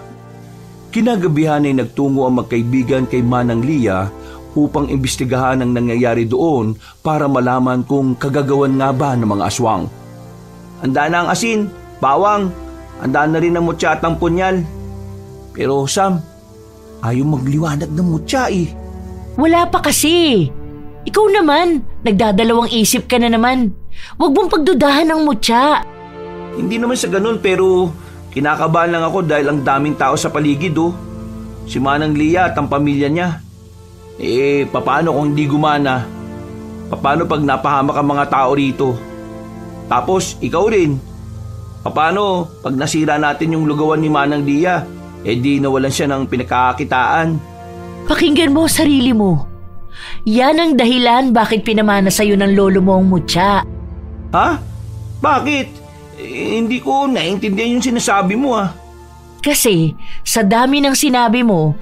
Kinagabihan ay nagtungo ang magkaibigan kay Manang Lia upang imbestigahan ang nangyayari doon para malaman kung kagagawan nga ba ng mga aswang. Handa na ang asin, bawang, handa na rin ang mutya at ang punyal. Pero Sam, ayaw magliwanag ng mutya eh. Wala pa kasi. Ikaw naman, nagdadalawang isip ka na naman. Huwag mong pagdudahan ng mutya. Hindi naman sa ganun pero kinakabahan lang ako dahil ang daming tao sa paligid oh. Si Manang Lia at ang pamilya niya. Paano kung hindi gumana? Paano pag napahamak ang mga tao rito? Tapos, ikaw rin. Paano pag nasira natin yung lugawan ni Manang Lia? Di nawalan siya ng pinagkakakitaan. Pakinggan mo sarili mo. Yan ang dahilan bakit pinamana sa'yo ng lolo mo ang mutya. Ha? Bakit? Hindi ko naiintindihan yung sinasabi mo ah. Kasi sa dami ng sinabi mo,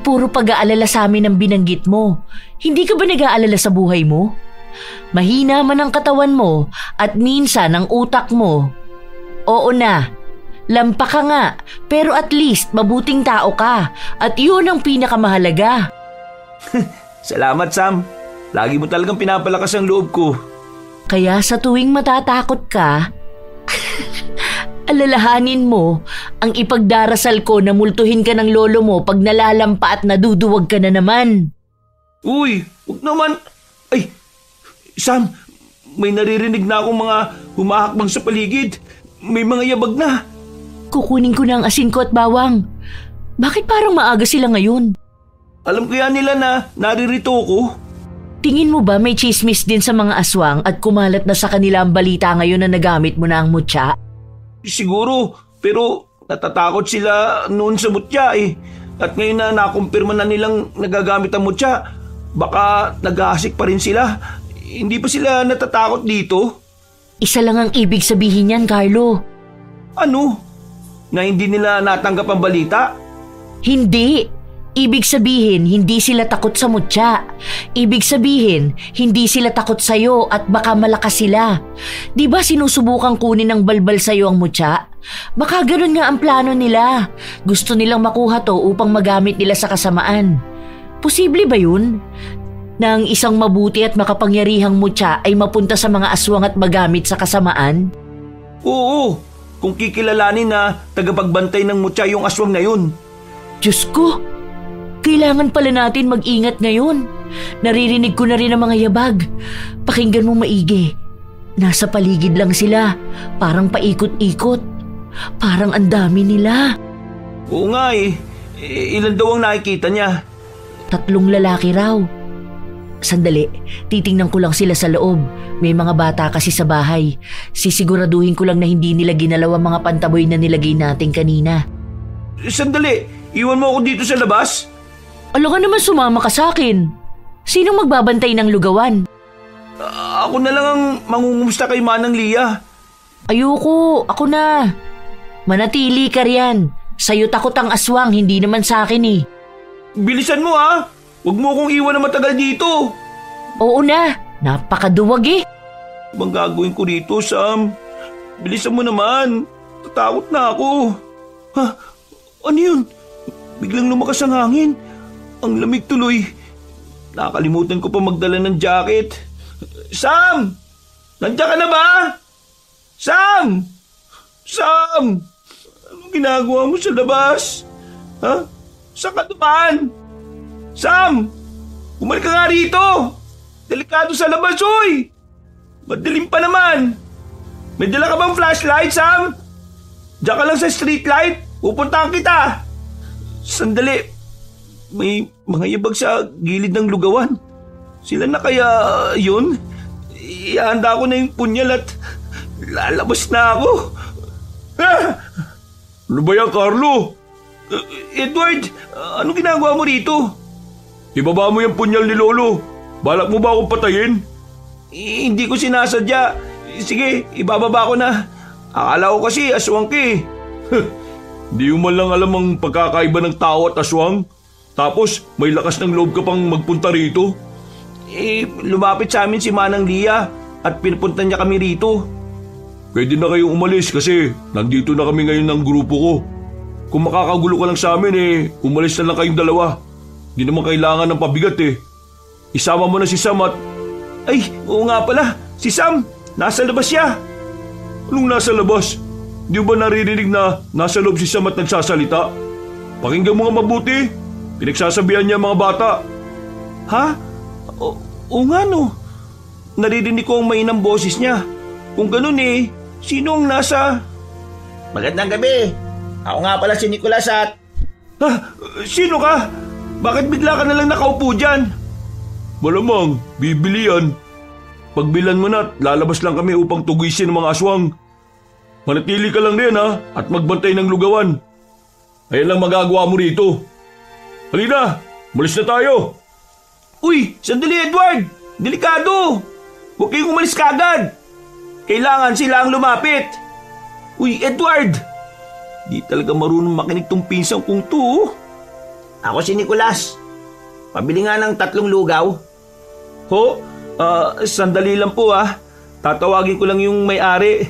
puro pag-aalala sa amin ang binanggit mo. Hindi ka ba nag-aalala sa buhay mo? Mahina man ang katawan mo at minsan ang utak mo. Oo na, lampa ka nga pero at least mabuting tao ka at yun ang pinakamahalaga. Salamat Sam, lagi mo talagang pinapalakas ang loob ko. Kaya sa tuwing matatakot ka, alalahanin mo ang ipagdarasal ko na multuhin ka ng lolo mo pag nalalampa at naduduwag ka na naman. Uy, huwag naman. Ay, Sam, may naririnig na akong mga humahakbang sa paligid. May mga yabag na. Kukunin ko na ang asin ko at bawang. Bakit parang maaga sila ngayon? Alam ko yan nila na naririto ko. Tingin mo ba may chismis din sa mga aswang at kumalat na sa kanila ang balita ngayon na nagamit mo na ang mutya? Siguro, pero natatakot sila noon sa mutya eh. At ngayon na nakumpirma na nilang nagagamit ang mutya, baka nag-aasik pa rin sila. Hindi pa sila natatakot dito? Isa lang ang ibig sabihin niyan, Carlo. Ano? Na hindi nila natanggap ang balita? Hindi. Ibig sabihin, hindi sila takot sa mutya. Ibig sabihin, hindi sila takot sa'yo at baka malakas sila. Di ba sinusubukan kunin ng balbal sa'yo ang mutya? Baka ganun nga ang plano nila. Gusto nilang makuha to upang magamit nila sa kasamaan. Posible ba yun? Na ang isang mabuti at makapangyarihang mutya ay mapunta sa mga aswang at magamit sa kasamaan? Oo, kung kikilalanin na tagapagbantay ng mutya yung aswang na yun. Diyos ko! Kailangan pala natin mag-ingat ngayon. Naririnig ko na rin ang mga yabag. Pakinggan mo maigi. Nasa paligid lang sila. Parang paikot-ikot. Parang ang dami nila. Oo nga eh. Ilan daw ang nakikita niya? 3 lalaki raw. Sandali, titingnan ko lang sila sa loob. May mga bata kasi sa bahay. Sisiguraduhin ko lang na hindi nila ginalaw ang mga pantaboy na nilagay natin kanina. Sandali, iwan mo ako dito sa labas? Alam ka naman sumama ka sa akin. Sinong magbabantay ng lugawan? Ako na lang ang mangungumusta kay Manang Lia. Ayoko, ako na. Manatili ka riyan. Sa'yo takot ang aswang, hindi naman sa akin eh. Bilisan mo ha! Huwag mo akong iwan na matagal dito. Oo na, napakaduwag eh. Bang gagawin ko dito, Sam? Bilisan mo naman. Tatakot na ako. Ha? Ano yun? Biglang lumakas ang hangin. Ang lamig tuloy. Nakalimutan ko pa magdala ng jacket. Sam! Nandiyan ka na ba? Sam! Sam! Anong ginagawa mo sa labas? Ha? Saan ka dumaan? Sam! Bumalik ka nga rito! Delikado sa labas, oy! Madilim pa naman! May dala ka bang flashlight, Sam? Diyan ka lang sa streetlight. Pupuntahan kita. Sandali. May mga yabag sa gilid ng lugawan. Sila na kaya yun? Ihanda ko na yung punyal at lalabas na ako. Ah! Ano ba yan, Carlo? Edward, anong ginagawa mo rito? Ibaba mo yung punyal ni Lolo. Balak mo ba akong patayin? Hindi ko sinasadya. Sige, ibababa ko na. Akala ko kasi aswang ka eh. Di mo man lang alam ang pagkakaiba ng tao at aswang. Tapos may lakas ng loob ka pang magpunta rito. Lumapit sa amin si Manang Lia at pinupunta niya kami rito. Pwede na kayong umalis kasi nandito na kami ngayon ng grupo ko. Kung makakagulo ka lang sa amin umalis na lang kayong dalawa. Di naman kailangan ng pabigat eh. Isama mo na si Sam at... Ay, oo nga pala, si Sam, nasa labas siya. Anong nasa labas? Di ba naririnig na nasa loob si Sam at nagsasalita? Pakinggan mo nga mabuti. Pinagsasabihan niya mga bata. Ha? Oo nga no. Naririnig ko ang mainang boses niya. Kung ganun sino ang nasa... Magandang gabi. Ako nga pala si Nicolas at... Ha? Sino ka? Bakit bigla ka na lang nakaupo dyan? Malamang, bibili yan. Pagbilan mo na at lalabas lang kami upang tugisin ng mga aswang. Manatili ka lang rin at magbantay ng lugawan. Ayan lang magagawa mo rito. Halina, malis na tayo. Uy, sandali Edward! Delikado! Huwag kayong umalis kagad! Kailangan sila ang lumapit! Uy, Edward! Di talaga marunong makinig tong pinsang kong to. Ako si Nicolas. Pabili nga ng 3 lugaw. Ho? Sandali lang po Tatawagin ko lang yung may-ari.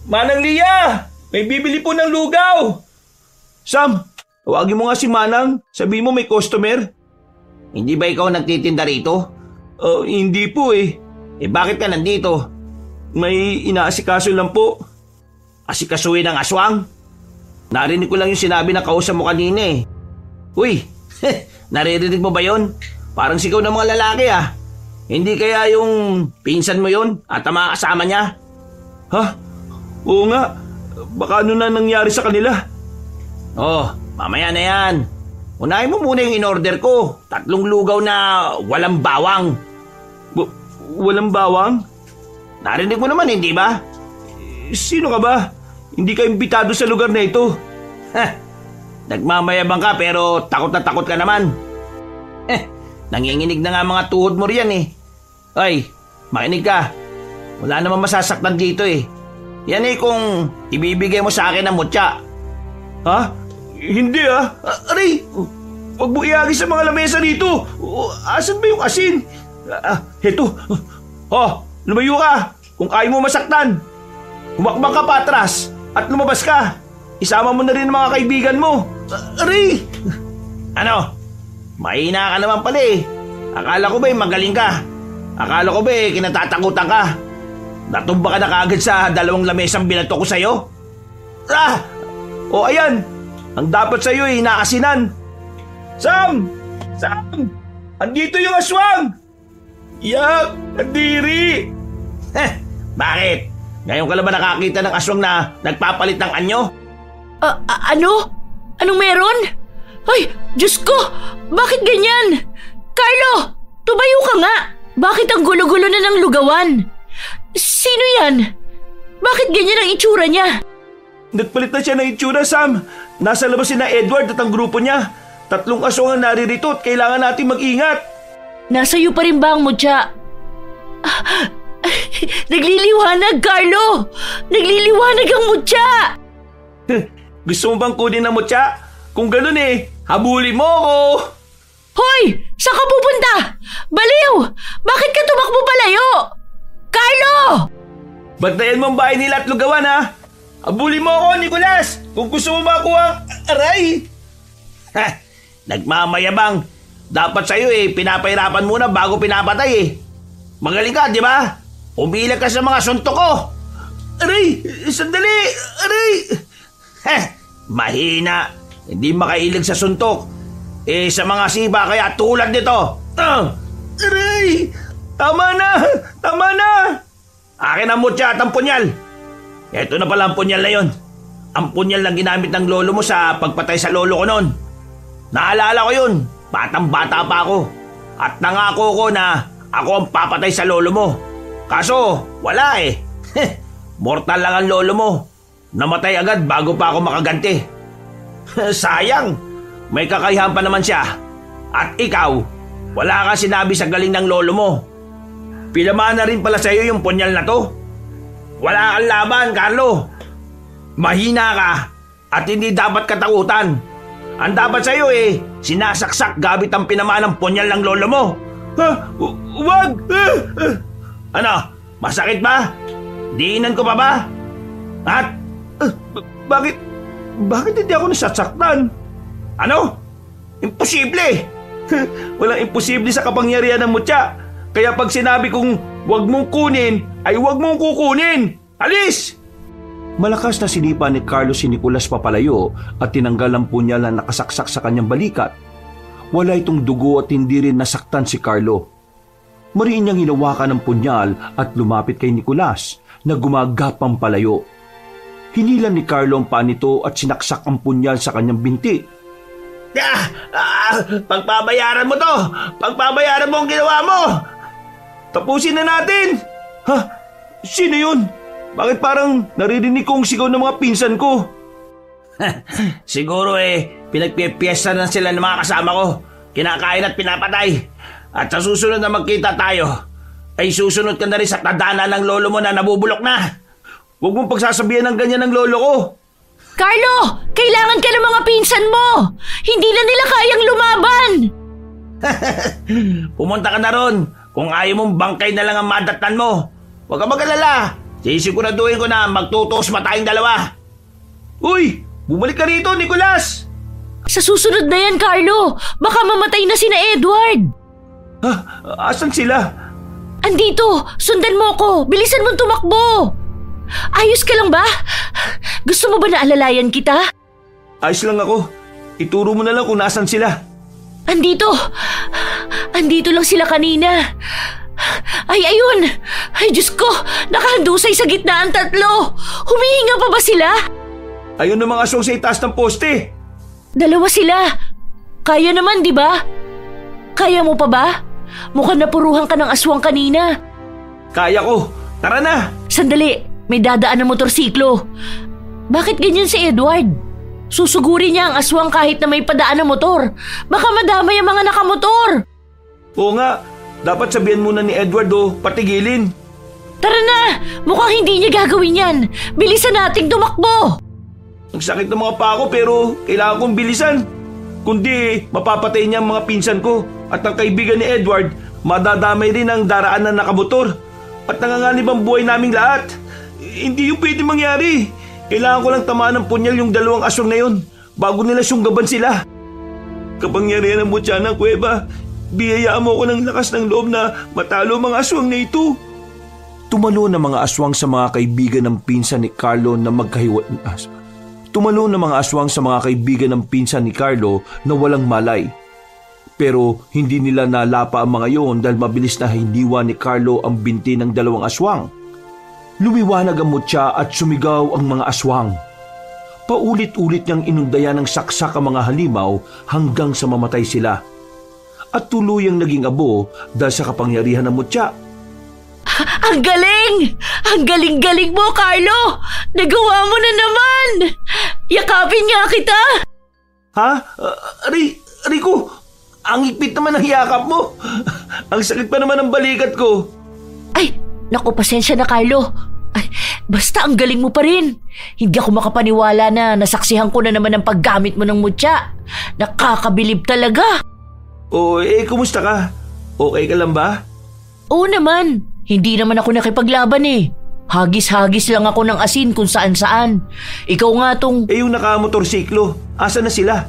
Manang Lia! May bibili po ng lugaw! Sam, tawagin mo nga si Manang. Sabihin mo may customer. Hindi ba ikaw nagtitinda rito? Hindi po Bakit ka nandito? May inaasikaso lang po. Asikasuhin ng aswang? Narinig ko lang yung sinabi na kausap mo kanina Uy, naririnig mo ba yon? Parang sigaw ng mga lalaki Hindi kaya yung pinsan mo yon at ang mga kasama niya? Ha? Oo nga. Baka ano na nangyari sa kanila? Mamaya na yan. Unahin mo muna yung in-order ko. 3 lugaw na walang bawang. Walang bawang? Narinig mo naman, hindi ba? Sino ka ba? Hindi ka imbitado sa lugar na ito. Nagmamayabang ka pero takot na takot ka naman. Nanginginig na nga mga tuhod mo riyan Ay, makinig ka. Wala namang masasaktan dito Yan kung ibibigay mo sa akin ng mutya. Ha? Hindi Aray! Huwag mo iagis sa mga lamesa dito. Asan ba yung asin? Heto. Lumayo ka. Kung ayaw mo masaktan. Humakbang ka pa atras at lumabas ka. Isama mo na rin ang mga kaibigan mo. Aray! Ano? Mahina ka naman pala Akala ko ba magaling ka? Akala ko ba kinatatakutan ka? Natumba ka na kaagad sa 2 lamesang binato ko sa'yo? Ayan. Ang dapat sa'yo nakasinan. Sam! Sam! Andito yung aswang! Yak! Andiri! Bakit? Ngayon ka lang ba nakakita ng aswang na nagpapalit ng anyo? Ano? Anong meron? Ay, Diyos ko! Bakit ganyan? Carlo! Tumayo ka nga! Bakit ang gulo-gulo na ng lugawan? Sino yan? Bakit ganyan ang itsura niya? Nagpalit na siya ng itsura, Sam. Nasa labas na Edward at ang grupo niya. 3 aswang ang naririto at kailangan natin mag-ingat. Nasa iyo pa rin ba ang mutya? Nagliliwanag, Carlo! Nagliliwanag ang mutya! Gusto mo bang kunin ang mutya? Kung ganun habulin mo ako! Hoy! Saan ka pupunta? Baliw! Bakit ka tumakbo palayo? Carlo! Bantayan mo ang bahay nila at lugawan Habulin mo ako, Nicolas! Kung gusto mo makuha aray! Nagmamayabang. Dapat sa'yo pinapahirapan muna bago pinapatay Magaling ka, di ba? Umilag ka sa mga suntok ko. Aray! Sandali! Aray! Mahina. Hindi makailag sa suntok. Sa mga siba kaya tulad nito. Aray! Tama na! Tama na! Akin ang mutya at ang punyal. Ito na pala ang punyal na yon. Ang punyal lang ginamit ng lolo mo sa pagpatay sa lolo ko noon. Naalala ko yun. Batang-bata pa ako. At nangako ko na ako ang papatay sa lolo mo. Kaso, wala Mortal lang ang lolo mo. namatay agad bago pa ako makaganti. Sayang, may kakayahan pa naman siya. At ikaw, wala kang sinabi sa galing ng lolo mo. Pinamaan na rin pala sa iyo yung punyal na to. Wala kang laban, Carlo. Mahina ka at hindi dapat katakutan. Ang dapat sa iyo sinasaksak gamit ang pinamaan ng punyal ng lolo mo. Wag! Ano? Masakit ba? Diinan ko pa ba? At bakit hindi ako nasasaktan? Ano? Imposible! Walang imposible sa kapangyarihan ng mutya. Kaya pag sinabi kong wag mong kunin, ay wag mong kukunin. Alis! Malakas na sinipa ni Carlo si Nicolas papalayo at tinanggal ang punyal na nakasaksak sa kanyang balikat. Wala itong dugo at hindi rin nasaktan si Carlo. Mariin niyang hinawakan ang punyal at lumapit kay Nicolas na gumagapang palayo. Hinilan ni Carlo ang paa nito at sinaksak ang punyal sa kanyang binti. Pagbabayaran mo to! Pagbabayaran mo ang ginawa mo! Tapusin na natin! Ha? Sino yun? Bakit parang naririnig ko ang sigaw ng mga pinsan ko? Siguro pinagpipiesta na sila ng mga kasama ko. Kinakain at pinapatay. At sa susunod na magkita tayo, ay susunod ka na rin sa tadhana ng lolo mo na nabubulok na. Huwag mong pagsasabihan ng ganyan ng lolo ko. Carlo! Kailangan ka ng mga pinsan mo! Hindi na nila kayang lumaban! Pumunta ka na ron. Kung ayaw mong bangkay na lang ang madatnan mo. Huwag ka mag-alala. Sisiguraduhin ko na magtutos pa tayong dalawa. Uy! Bumalik ka rito, Nicolas! Sa susunod na yan, Carlo! Baka mamatay na sina Edward! Asan sila? Andito! Sundan mo ko! Bilisan mong tumakbo! Ayos ka lang ba? Gusto mo ba na alalayan kita? Ayos lang ako. Ituro mo na lang kung nasan sila. Andito! Andito lang sila kanina. Ay, ayun! Ay, Diyos ko! Nakahandusay sa gitna ang tatlo! Humihinga pa ba sila? Ayun ang mga aswang sa itaas ng poste. Dalawa sila. Kaya naman, di ba? Kaya mo pa ba? Mukhang napuruhan ka ng aswang kanina. Kaya ko. Tara na! Sandali! May dadaan na motorsiklo. Bakit ganyan si Edward? Susuguri niya ang aswang kahit na may padaan na motor. Baka madamay ang mga nakamotor. Oo nga. Dapat sabihan muna ni Edward patigilin. Tara na! Mukhang hindi niya gagawin yan. Bilisan nating tumakbo. Ang sakit ng mga paa ko pero kailangan kong bilisan. Kundi mapapatay niya ang mga pinsan ko at ang kaibigan ni Edward, madadamay rin ang daraan na nakamotor at nanganganib ang buhay naming lahat. Hindi yung pwede mangyari. Kailangan ko lang tamaan ng punyal yung dalawang aswang na yun bago nila sunggaban sila. Kapangyarihan ng mutya ng kuweba, biyayaan mo ko ng lakas ng loob na matalo mga aswang na ito. Tumalo ng mga aswang sa mga kaibigan ng pinsan ni Carlo na Tumalo ng mga aswang sa mga kaibigan ng pinsan ni Carlo na walang malay. Pero hindi nila nalapa ang mga yon dahil mabilis na hindiwa ni Carlo ang binti ng dalawang aswang. Lumiwanag ang mutya at sumigaw ang mga aswang. Paulit-ulit niyang inundayan ng saksak ang mga halimaw hanggang sa mamatay sila. At tuluyang naging abo dahil sa kapangyarihan ng mutya. Ang galing! Ang galing-galing mo, Carlo! Nagawa mo na naman! Yakapin nga kita! Ha? Rico, ang higpit naman ng yakap mo. Ang sakit pa naman ng balikat ko. Ay, naku, pasensya na, Carlo. Ay, basta ang galing mo pa rin. Hindi ako makapaniwala na nasaksihan ko na naman ang paggamit mo ng mutya. Nakakabilib talaga. Kumusta ka? Okay ka lang ba? Oo naman. Hindi naman ako nakipaglaban eh. Hagis-hagis lang ako ng asin kung saan-saan. Ikaw nga tong... Yung nakamotorsiklo, asa na sila?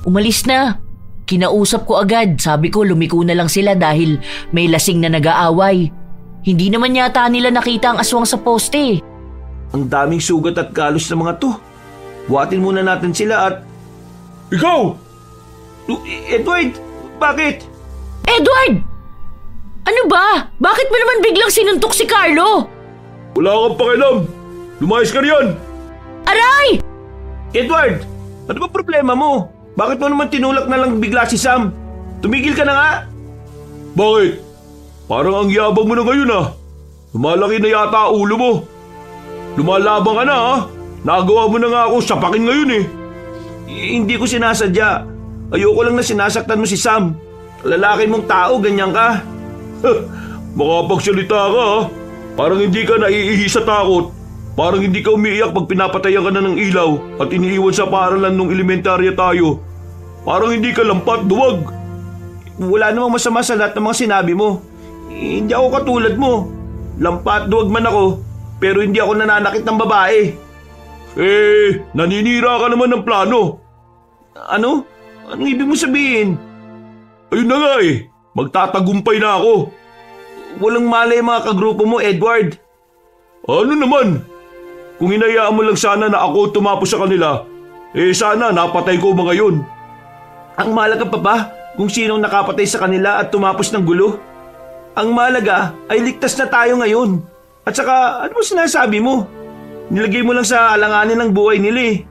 Umalis na. Kinausap ko agad. Sabi ko lumiko na lang sila dahil may lasing na nag-aaway. Hindi naman yata nila nakita ang aswang sa poste. Ang daming sugat at kalos ng mga to. Buhatin muna natin sila at... Ikaw! Edward! Bakit? Edward! Ano ba? Bakit mo naman biglang sinuntok si Carlo? Wala kang pakialam. Lumayas ka riyan. Aray! Edward! Ano ba problema mo? Bakit mo naman tinulak na lang bigla si Sam? Tumigil ka na nga. Bakit? Parang ang yabang mo na ngayon ah. Lumalaki na yata ulo mo. Lumalabang ka na ah. Nagawa mo na nga ako sapakin ngayon eh. Hindi ko sinasadya. Ayoko lang na sinasaktan mo si Sam. Lalaki mong tao, ganyan ka. Makapagsalita ka ha. Parang hindi ka naiihi sa takot. Parang hindi ka umiiyak pag pinapatayan ka na ng ilaw at iniiwan sa paaralan nung elementarya tayo. Parang hindi ka lampat, duwag. Wala namang masama sa lahat ng mga sinabi mo. Hindi ako katulad mo. Lampat, duwag man ako, pero hindi ako nananakit ng babae. Naninira ka naman ng plano. Ano? Anong ibig mo sabihin? Ayun na nga magtatagumpay na ako. Walang malay mga kagrupo mo, Edward. Ano naman? Kung hinayaan mo lang sana na ako tumapos sa kanila, sana napatay ko mga yun. Ang mahalaga pa ba kung sinong nakapatay sa kanila at tumapos ng gulo? Ang mahalaga ay ligtas na tayo ngayon. At saka, ano ba sinasabi mo? Nilagay mo lang sa alanganin ng buhay nila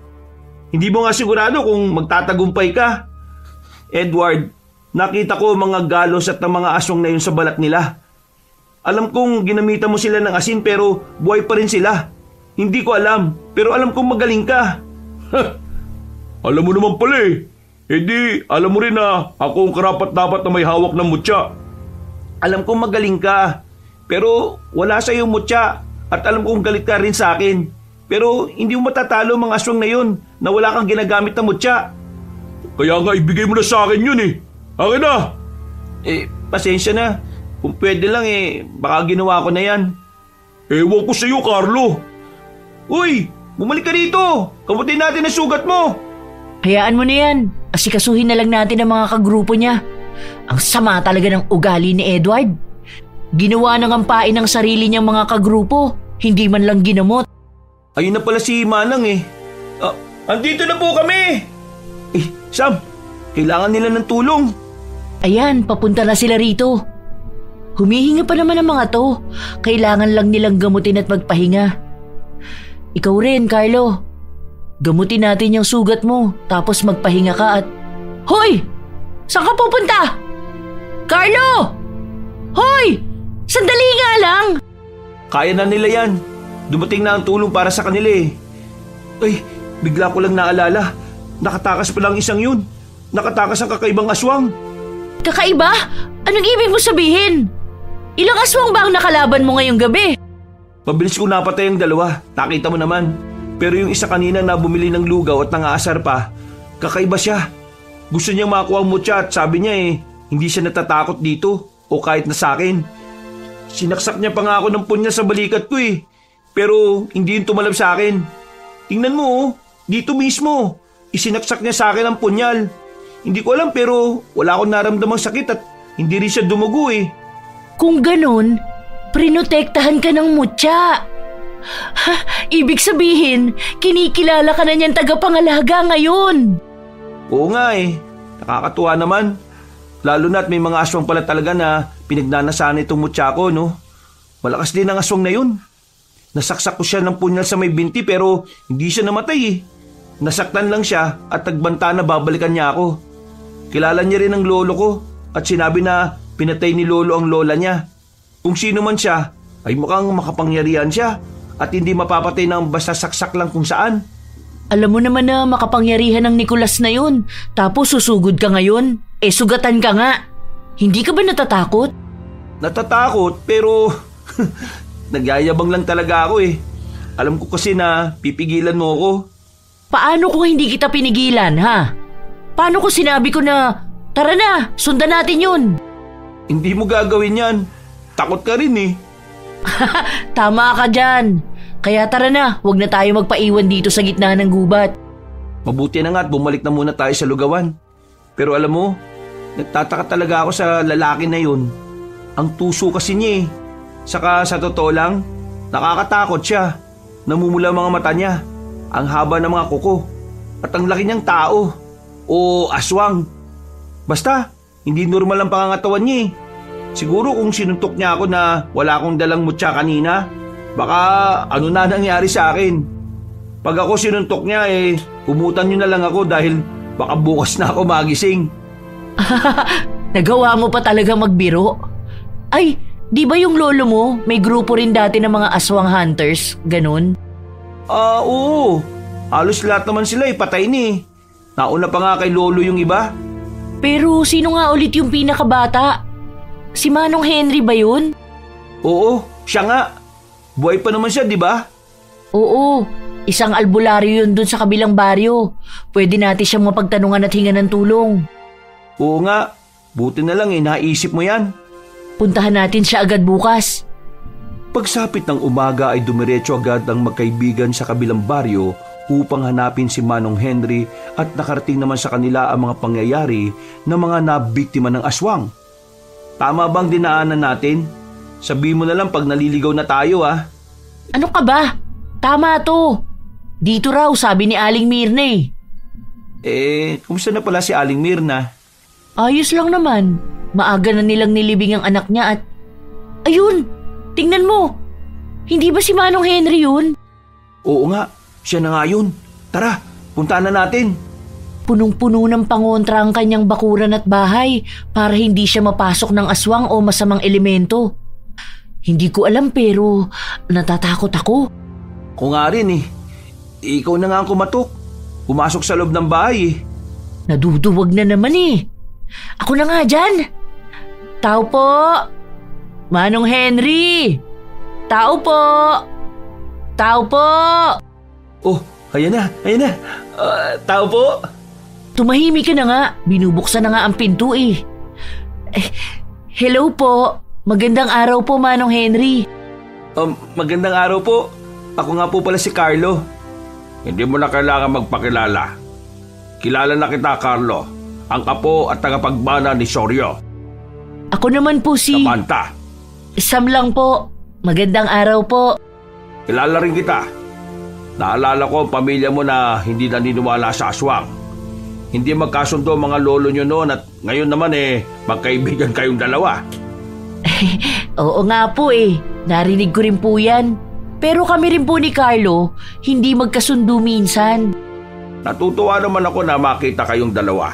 Hindi mo nga sigurado kung magtatagumpay ka. Edward, nakita ko mga galos at mga aswang na yun sa balat nila. Alam kong ginamitan mo sila ng asin pero buhay pa rin sila. Hindi ko alam, pero alam kong magaling ka. Alam mo naman pala alam mo rin na ako ang karapat-dapat na may hawak ng mutya. Alam kong magaling ka, pero wala sa iyong mutya at alam kong galit ka rin sa akin. Pero hindi mo matatalo mga aswang na yun na wala kang ginagamit na mutya. Kaya nga ibigay mo na sa akin yun Akin na! Pasensya na. Kung pwede lang baka ginawa ko na yan. Ewan ko sa iyo, Carlo. Uy! Bumalik ka dito! Kamutin natin ang sugat mo! Hayaan mo na yan. Asikasuhin na lang natin ang mga kagrupo niya. Ang sama talaga ng ugali ni Edward. Ginawa ng ampain ng sarili niyang mga kagrupo. Hindi man lang ginamot. Ayun na pala si Manang andito na po kami! Sam, kailangan nila ng tulong. Ayan, papunta na sila rito. Humihinga pa naman ang mga to. Kailangan lang nilang gamutin at magpahinga. Ikaw rin, Carlo. Gamutin natin yung sugat mo, tapos magpahinga ka at... Hoy! Saan ka pupunta? Carlo! Hoy! Sandali nga lang! Kaya na nila yan. Dumating na ang tulong para sa kanila bigla ko lang naalala. Nakatakas pa lang isang yun. Nakatakas ang kakaibang aswang. Kakaiba? Anong ibig mo sabihin? Ilang aswang ba ang nakalaban mo ngayong gabi? Mabilis ko napatay ang dalawa. Nakita mo naman. Pero yung isa kanina na bumili ng lugaw at nangaasar pa, kakaiba siya. Gusto niyang makuha ang mutya at sabi niya hindi siya natatakot dito o kahit na sa akin. Sinaksak niya pa nga ako ng punya sa balikat ko Pero hindi yun tumalab sa akin. Tingnan mo dito mismo. Isinaksak niya sa akin ang punyal. Hindi ko alam pero wala akong naramdamang sakit at hindi rin siya dumugo Kung ganun, prinotektahan ka ng mutya. Ibig sabihin, kinikilala ka na niyan tagapangalaga ngayon. Oo nga nakakatuwa naman. Lalo na't may mga aswang pala talaga na pinagnanasan itong mutya ko Malakas din ang aswang na yun. Nasaksak ko siya ng punyal sa may binti pero hindi siya namatay Nasaktan lang siya at nagbanta na babalikan niya ako. Kilala niya rin ang lolo ko at sinabi na pinatay ni lolo ang lola niya. Kung sino man siya ay mukhang makapangyarihan siya at hindi mapapatay ng basta saksak lang kung saan. Alam mo naman na makapangyarihan ng Nicolas na yun. Tapos susugod ka ngayon. Sugatan ka nga. Hindi ka ba natatakot? Natatakot pero nagyayabang lang talaga ako Alam ko kasi na pipigilan mo ako. Paano kung hindi kita pinigilan, ha? Paano kung sinabi ko na, tara na, sundan natin yun? Hindi mo gagawin yan. Takot ka rin Tama ka dyan. Kaya tara na, huwag na tayo magpaiwan dito sa gitna ng gubat. Mabuti na nga at bumalik na muna tayo sa lugawan. Pero alam mo, nagtataka talaga ako sa lalaki na yun. Ang tuso kasi niya Saka sa totoo lang, nakakatakot siya. Namumula mga mata niya. Ang haba ng mga kuko. At ang laki niyang tao. O aswang. Basta, hindi normal ang pangangatawan niya Siguro kung sinuntok niya ako na wala akong dalang mutya kanina, baka ano na nangyari sa akin. Pag ako sinuntok niya humutan niyo na lang ako dahil baka bukas na ako magising. Nagawa mo pa talaga magbiro? Ay, di ba yung lolo mo may grupo rin dati ng mga aswang hunters, ganun? Oo. Halos lahat naman sila patay ni. Nauna pa nga kay Lolo yung iba. Pero sino nga ulit yung pinakabata? Si Manong Henry ba yun? Oo, siya nga. Buhay pa naman siya, di ba? Oo, isang albularyo yun dun sa kabilang baryo. Pwede natin siyang mapagtanungan at hingan ng tulong. Oo nga. Buti na lang naisip mo yan. Puntahan natin siya agad bukas. Pagsapit ng umaga ay dumiretso agad ang magkaibigan sa kabilang baryo upang hanapin si Manong Henry at nakarating naman sa kanila ang mga pangyayari ng mga nabiktima ng aswang. Tama bang dinaanan natin? Sabihin mo na lang pag naliligaw na tayo Ano ka ba? Tama to. Dito raw, sabi ni Aling Mirna kumusta na pala si Aling Mirna? Ayos lang naman. Maaga na nilang nilibing ang anak niya at... Ayun! Tingnan mo! Hindi ba si Manong Henry yun? Oo nga, siya na nga yun. Tara, puntaan na natin. Punong-puno ng pangontra ang kanyang bakuran at bahay para hindi siya mapasok ng aswang o masamang elemento. Hindi ko alam pero natatakot ako. Kung nga rin ikaw na nga ang kumatok. Pumasok sa loob ng bahay Naduduwag na naman Ako na nga dyan. Tao po! Manong Henry! Tao po! Tao po! Oh, ayan na. Tao po? Tumahimik ka na nga. Binubuksan na nga ang pinto Hello po. Magandang araw po, Manong Henry. Magandang araw po. Ako nga po pala si Carlo. Hindi mo na kailangan magpakilala. Kilala na kita, Carlo. Ang apo at tagapagbana ni Sorio. Ako naman po si... Samantha. Sam lang po. Magandang araw po. Kilala rin kita. Naalala ko ang pamilya mo na hindi naniniwala sa aswang. Hindi magkasundo ang mga lolo nyo noon at ngayon naman magkaibigan kayong dalawa. Oo nga po Narinig ko rin po yan. Pero kami rin po ni Carlo, hindi magkasundo minsan. Natutuwa naman ako na makita kayong dalawa.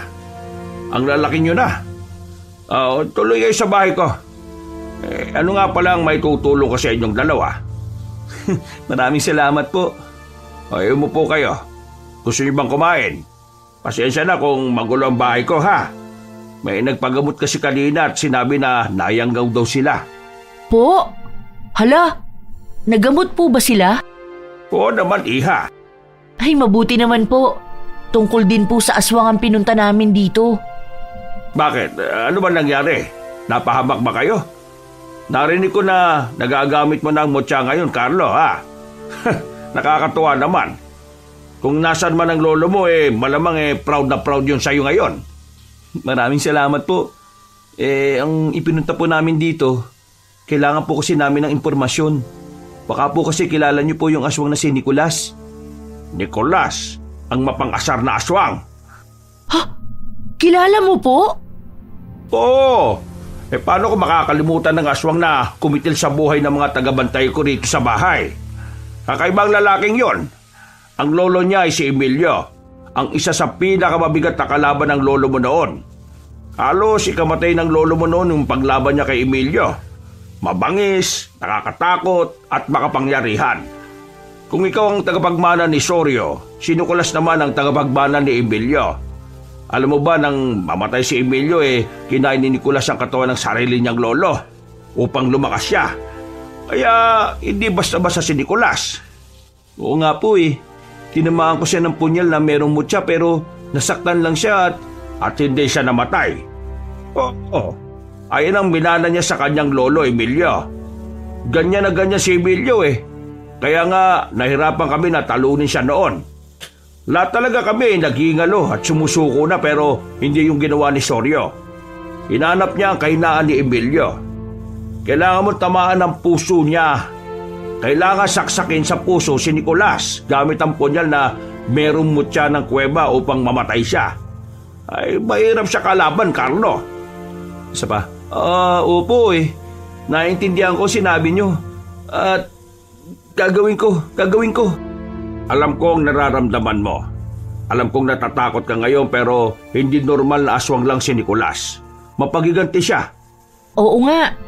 Ang lalaki nyo na. Tuloy kayo sa bahay ko. Ano nga pala ang may tutulong ko sa inyong dalawa? Maraming salamat po. Ayaw mo po kayo. Gusto niyo bang kumain? Pasensya na kung magulo ang bahay ko May nagpagamot kasi kanina at sinabi na nayanggaw daw sila. Po? Hala? Nagamot po ba sila? Oo naman, iha. Ay, mabuti naman po. Tungkol din po sa aswang ang pinunta namin dito. Bakit? Ano ba nangyari? Napahamak ba kayo? Narinig ko na nagagamit mo ng mutya ngayon, Carlo, Nakakatuwa naman. Kung nasan man ang lolo mo, malamang proud na proud yun sa'yo ngayon. Maraming salamat po. Ang ipinunta po namin dito, kailangan po kasi namin ng impormasyon. Baka po kasi kilala niyo po yung aswang na si Nicolas. Nicolas? Ang mapang-asar na aswang? Kilala mo po? Oo. Paano ko makakalimutan ng aswang na kumitil sa buhay ng mga tagabantay ko rito sa bahay? Kakaibang lalaking yon. Ang lolo niya ay si Emilio, ang isa sa pinakamabigat na kalaban ng lolo mo noon. Halos ikamatay ng lolo mo noon yung paglaban niya kay Emilio. Mabangis, nakakatakot at makapangyarihan. Kung ikaw ang tagapagmana ni Sorio, si Nicolas naman ang tagapagmana ni Emilio. Alam mo ba nang mamatay si Emilio kinain ni Nicolas ang katawan ng sarili niyang lolo upang lumakas siya. Kaya hindi basta-basta si Nicolas. Oo nga po Tinamaan ko siya ng punyal na merong mutya pero nasaktan lang siya at hindi siya namatay. Oo. Ayan ang minana niya sa kanyang lolo, Emilio. Ganyan na ganyan si Emilio Kaya nga nahirapan kami na talunin siya noon. Lahat talaga kami naghingalo at sumusuko na pero hindi yung ginawa ni Sorio. Hinanap niya ang kahinaan ni Emilio. Kailangan mo tamaan ang puso niya. Kailangan saksakin sa puso si Nicolas gamit ang punyal na merong mutya ng kuweba upang mamatay siya. Ay, mahirap siya kalaban, Carlo. Isa pa? Opo Naintindihan ko sinabi niyo. At gagawin ko. Alam ko ang nararamdaman mo. Alam kong natatakot ka ngayon pero hindi normal na aswang lang si Nicolas. Mapagiganti siya. Oo nga.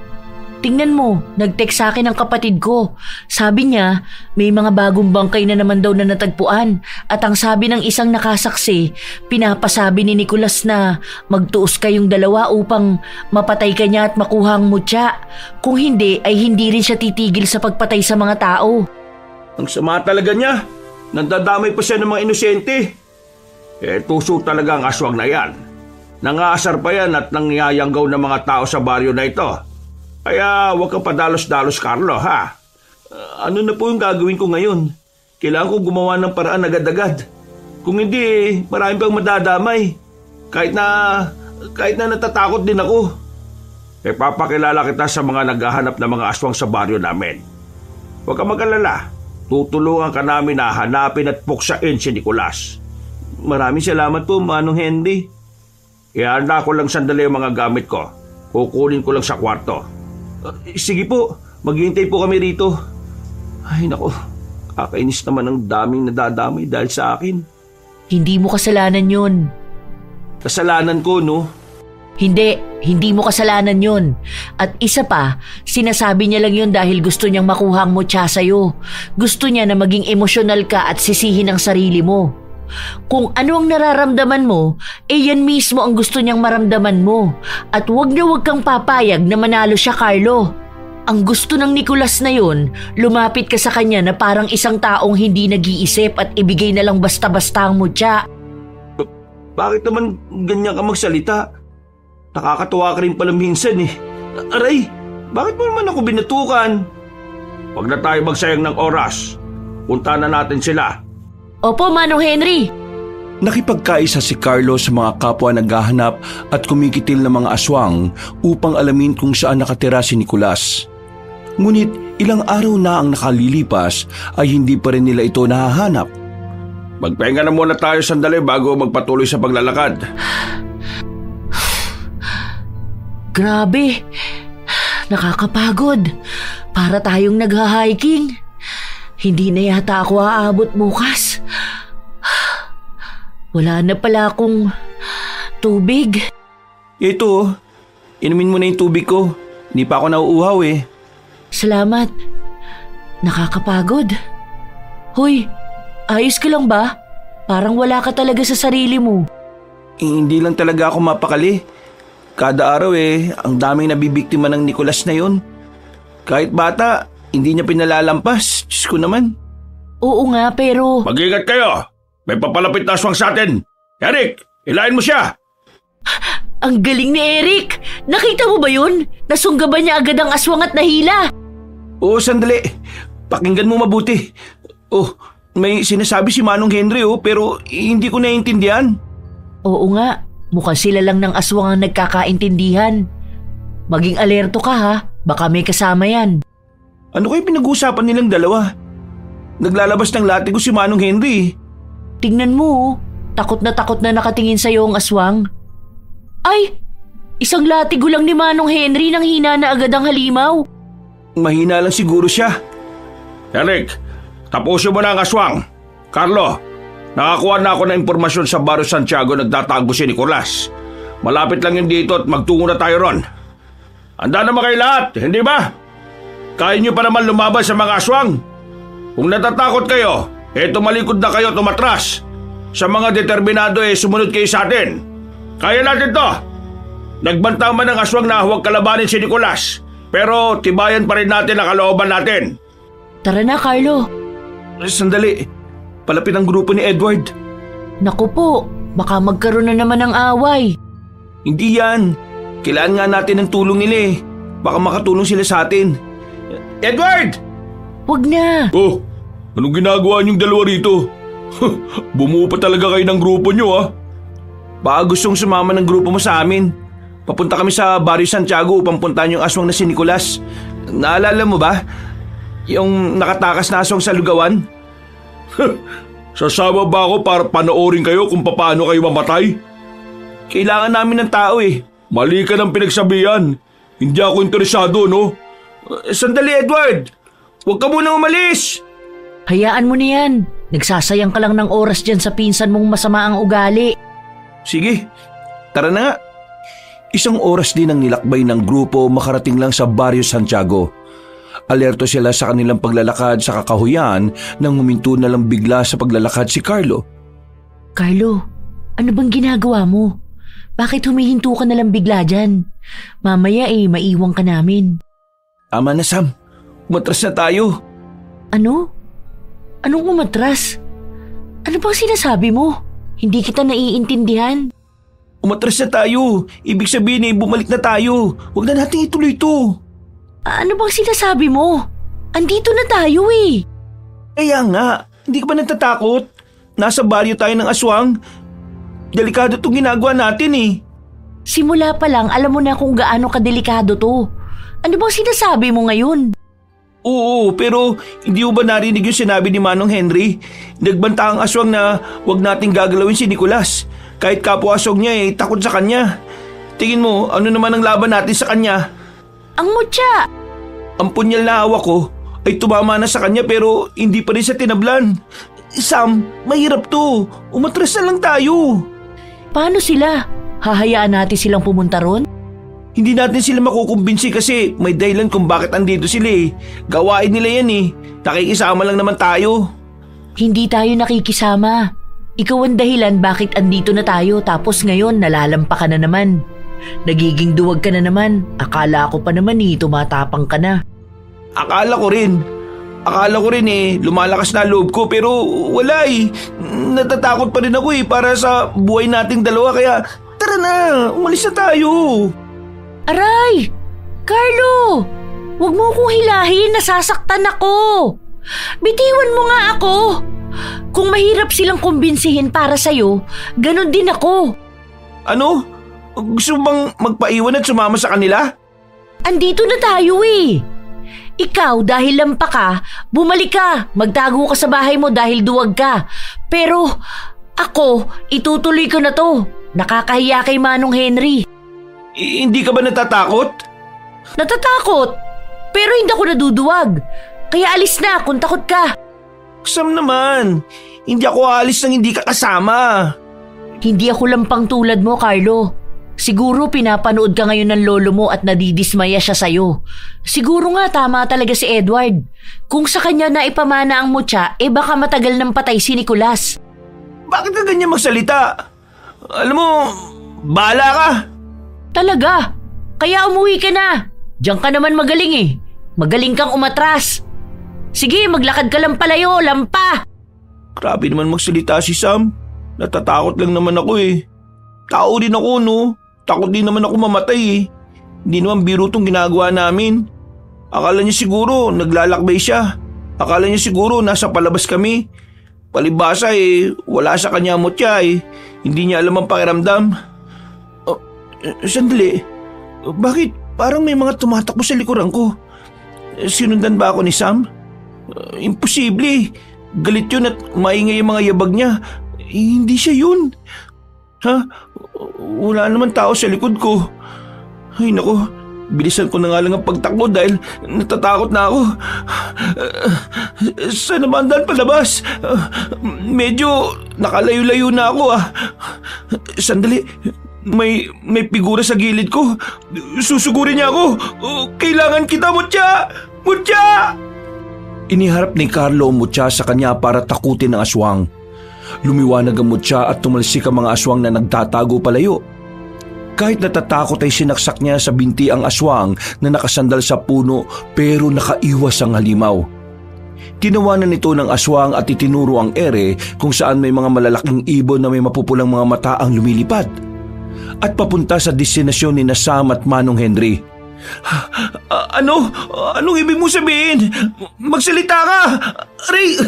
tingnan mo, nag-text sa akin ang kapatid ko. Sabi niya, may mga bagong bangkay na naman daw na natagpuan. At ang sabi ng isang nakasaksi, pinapasabi ni Nicolas na magtuos kayong dalawa upang mapatay ka niya at makuha ang mutya. Kung hindi, ay hindi rin siya titigil sa pagpatay sa mga tao. Ang sama talaga niya. Nandadamay pa siya ng mga inosente. Tuso talaga ang aswang na yan. Nangaasar pa yan at nangyayanggaw ng mga tao sa baryo na ito. Kaya huwag kang padalos-dalos, Carlo, ha? Ano na po yung gagawin ko ngayon? Kailangan ko gumawa ng paraan agad-agad. Kung hindi, marami pang madadamay. Kahit na natatakot din ako. Papakilala kita sa mga naghahanap ng mga aswang sa baryo namin. Huwag kang mag-alala. Tutulungan ka namin na hanapin at puksain si Nicolas. Maraming salamat po, Manong Henry. Ihanda ko lang sandali ang mga gamit ko. Kukunin ko lang sa kwarto. Sige po, maghihintay po kami rito. Ay nako, kakainis naman ang daming nadadamay dahil sa akin. Hindi mo kasalanan yun. Kasalanan ko, no? Hindi mo kasalanan yun. At isa pa, sinasabi niya lang yun dahil gusto niyang makuha ang mutya sa'yo. Gusto niya na maging emosyonal ka at sisihin ang sarili mo. Kung ano ang nararamdaman mo, yan mismo ang gusto niyang maramdaman mo. At huwag kang papayag na manalo siya, Carlo. Ang gusto ng Nicolas na yun, lumapit ka sa kanya na parang isang taong hindi nag-iisip at ibigay na lang basta-basta ang mutya. Bakit naman ganyan ka magsalita? Nakakatuwa ka rin pala minsan eh. Aray, bakit mo naman ako binatukan? Huwag na tayo magsayang ng oras. Punta na natin sila. Opo, Manong Henry. Nakipagkaisa si Carlo sa mga kapwa naghahanap at kumikitil ng mga aswang upang alamin kung saan nakatira si Nicolas. Ngunit ilang araw na ang nakalilipas ay hindi pa rin nila ito nahahanap. Magpahinga na muna tayo sandali bago magpatuloy sa paglalakad. Grabe, nakakapagod. Para tayong nagha-hiking. Hindi na yata ako aabot bukas. Wala na pala akong tubig. Ito, inumin mo na yung tubig ko. Hindi pa ako nauuhaw eh. Salamat. Nakakapagod. Hoy, ayos ka lang ba? Parang wala ka talaga sa sarili mo. Hindi lang talaga ako mapakali. Kada araw ang daming nabibiktima ng Nicolas na yun. Kahit bata, hindi niya pinalalampas. Diyos ko naman. Oo nga, pero... Mag-ingat kayo! May papalapit na aswang sa atin! Eric, ilain mo siya! Ang galing ni Eric! Nakita mo ba yun? Nasunggaban niya agad ang aswang at nahila. Oo, sandali. Pakinggan mo mabuti. May sinasabi si Manong Henry pero hindi ko naiintindihan. Oo nga, mukhang sila lang ng aswang ang nagkakaintindihan. Maging alerto ka ha, baka may kasama yan. Ano kayo pinag-uusapan nilang dalawa? Naglalabas ng latigo si Manong Henry. Tingnan mo, takot na nakatingin sa'yo ang aswang. Ay, isang latigo lang ni Manong Henry nang hina na agad ang halimaw. Mahina lang siguro siya. Eric, tapusin mo na ang aswang. Carlo, nakakuha na ako ng impormasyon sa Barrio Santiago nagtatago si Nicolas. Malapit lang yun dito at magtungo na tayo ron. Handa naman kayo lahat, hindi ba? Kaya nyo pa naman lumaban sa mga aswang. Kung natatakot kayo, tumalikod na kayo, tumatras. Sa mga determinado sumunod kayo sa atin. Kaya natin to. Nagbanta man ng aswang na huwag kalabanin si Nicolas. Pero tibayan pa rin natin ang kalooban natin. Tara na, Carlo. Sandali, palapit ang grupo ni Edward. Naku po, baka magkaroon na naman ng away. Hindi yan. Kailangan nga natin ng tulong nila Baka makatulong sila sa atin. Edward! Huwag na. Oh, anong ginagawa niyong dalawa rito? Bumuo pa talaga kayo ng grupo niyo Baka gustong sumama ng grupo mo sa amin. Papunta kami sa Barrio Santiago upang puntahan yung aswang na si Nicolas. Naalala mo ba? Yung nakatakas na aswang sa lugawan? Sasama ba ako para panoorin kayo kung paano kayo mamatay? Kailangan namin ng tao Mali ka ng pinagsabihan. Hindi ako interesado, no? Sandali, Edward! Huwag ka munang umalis! Hayaan mo na yan. Nagsasayang ka lang ng oras dyan sa pinsan mong masama ang ugali. Sige, tara na nga. Isang oras din ang nilakbay ng grupo makarating lang sa Barrio Santiago. Alerto sila sa kanilang paglalakad sa kakahuyan nang huminto na lang bigla sa paglalakad si Carlo. Carlo, ano bang ginagawa mo? Bakit humihinto ka na lang bigla dyan? Mamaya maiwang ka namin. Tama na, Sam. Umatras na tayo. Ano? Anong umatras? Ano bang sinasabi mo? Hindi kita naiintindihan. Umatras na tayo. Ibig sabihin bumalik na tayo. Huwag na nating ituloy ito. Ano bang sinasabi mo? Andito na tayo eh. Kaya nga, hindi ka ba natatakot? Nasa baryo tayo ng aswang. Delikado itong ginagawa natin eh. Simula pa lang alam mo na kung gaano kadelikado to. Ano bang sinasabi mo ngayon? Oo, pero hindi mo ba narinig yung sinabi ni Manong Henry? Nagbanta ang aswang na huwag nating gagalawin si Nicolas. Kahit kapwa aswang niya takot sa kanya. Tingin mo, ano naman ang laban natin sa kanya? Ang mutya! Ang punyal na hawak ko ay tumama na sa kanya pero hindi pa rin siya tinablan. Sam, mahirap to. Umatras na lang tayo. Paano sila? Hahayaan natin silang pumunta ron? Hindi natin sila makukumbinsi kasi may dahilan kung bakit andito sila eh. Gawain nila yan eh. Nakikisama lang naman tayo. Hindi tayo nakikisama. Ikaw ang dahilan bakit andito na tayo tapos ngayon nalalampa ka na naman. Nagiging duwag ka na naman. Akala ko pa naman tumatapang ka na. Akala ko rin lumalakas na loob ko pero wala eh. Natatakot pa rin ako para sa buhay nating dalawa kaya tara na, umalis na tayo. Aray! Carlo! Huwag mo akong hilahin, nasasaktan ako. Bitiwan mo nga ako. Kung mahirap silang kumbinsihin para sa'yo, ganon din ako. Ano? Gusto mo bang magpaiwan at sumama sa kanila? Andito na tayo eh. Ikaw dahil lampa ka, bumalik ka, magtago ka sa bahay mo dahil duwag ka. Pero ako, itutuloy ko na to. Nakakahiya kay Manong Henry. Hindi ka ba natatakot? Natatakot, pero hindi ako naduduwag. Kaya alis na kung takot ka. Sam naman, hindi ako aalis nang hindi ka kasama. Hindi ako lampang tulad mo, Carlo. Siguro pinapanood ka ngayon ng lolo mo at nadidismaya siya sa'yo. Siguro nga tama talaga si Edward. Kung sa kanya na ipamana ang mutya, baka matagal nang patay si Nicolas. Bakit ka ganyan magsalita? Alam mo, bahala ka. Talaga? Kaya umuwi ka na. Diyan ka naman magaling eh. Magaling kang umatras. Sige, maglakad ka lang palayo, lampa. Grabe naman magsalita si Sam. Natatakot lang naman ako eh. Tao din ako no. Takot din naman ako mamatay eh. Hindi naman biro tong ginagawa namin. Akala niya siguro naglalakbay siya. Akala niya siguro nasa palabas kami. Palibasa wala sa kanya mutya eh. Hindi niya alam ang pakiramdam. Sandali. Bakit parang may mga tumatakbo sa likuran ko? Sinundan ba ako ni Sam? Imposible. Galit yun at maingay yung mga yabag niya. Hindi siya yun. Ha? Wala naman tao sa likod ko. Ay nako, bilisan ko na nga lang ang pagtakbo dahil natatakot na ako. Saan naman daan palabas? Medyo nakalayo-layo na ako Sandali, may figura sa gilid ko. Susugurin niya ako. Kailangan kita, Mutya! Mutya! Iniharap ni Carlo ang mutya sa kanya para takutin ang aswang. Lumiwanag ang mutya at tumalsik ang mga aswang na nagtatago palayo. Kahit natatakot ay sinaksak niya sa binti ang aswang na nakasandal sa puno pero nakaiwas ang halimaw. Tinawanan nito ng aswang at itinuro ang ere kung saan may mga malalaking ibon na may mapupulang mga mata ang lumilipad. At papunta sa destinasyon ni Sam at Manong Henry. Anong ibig mo sabihin? Magsalita ka! Aray!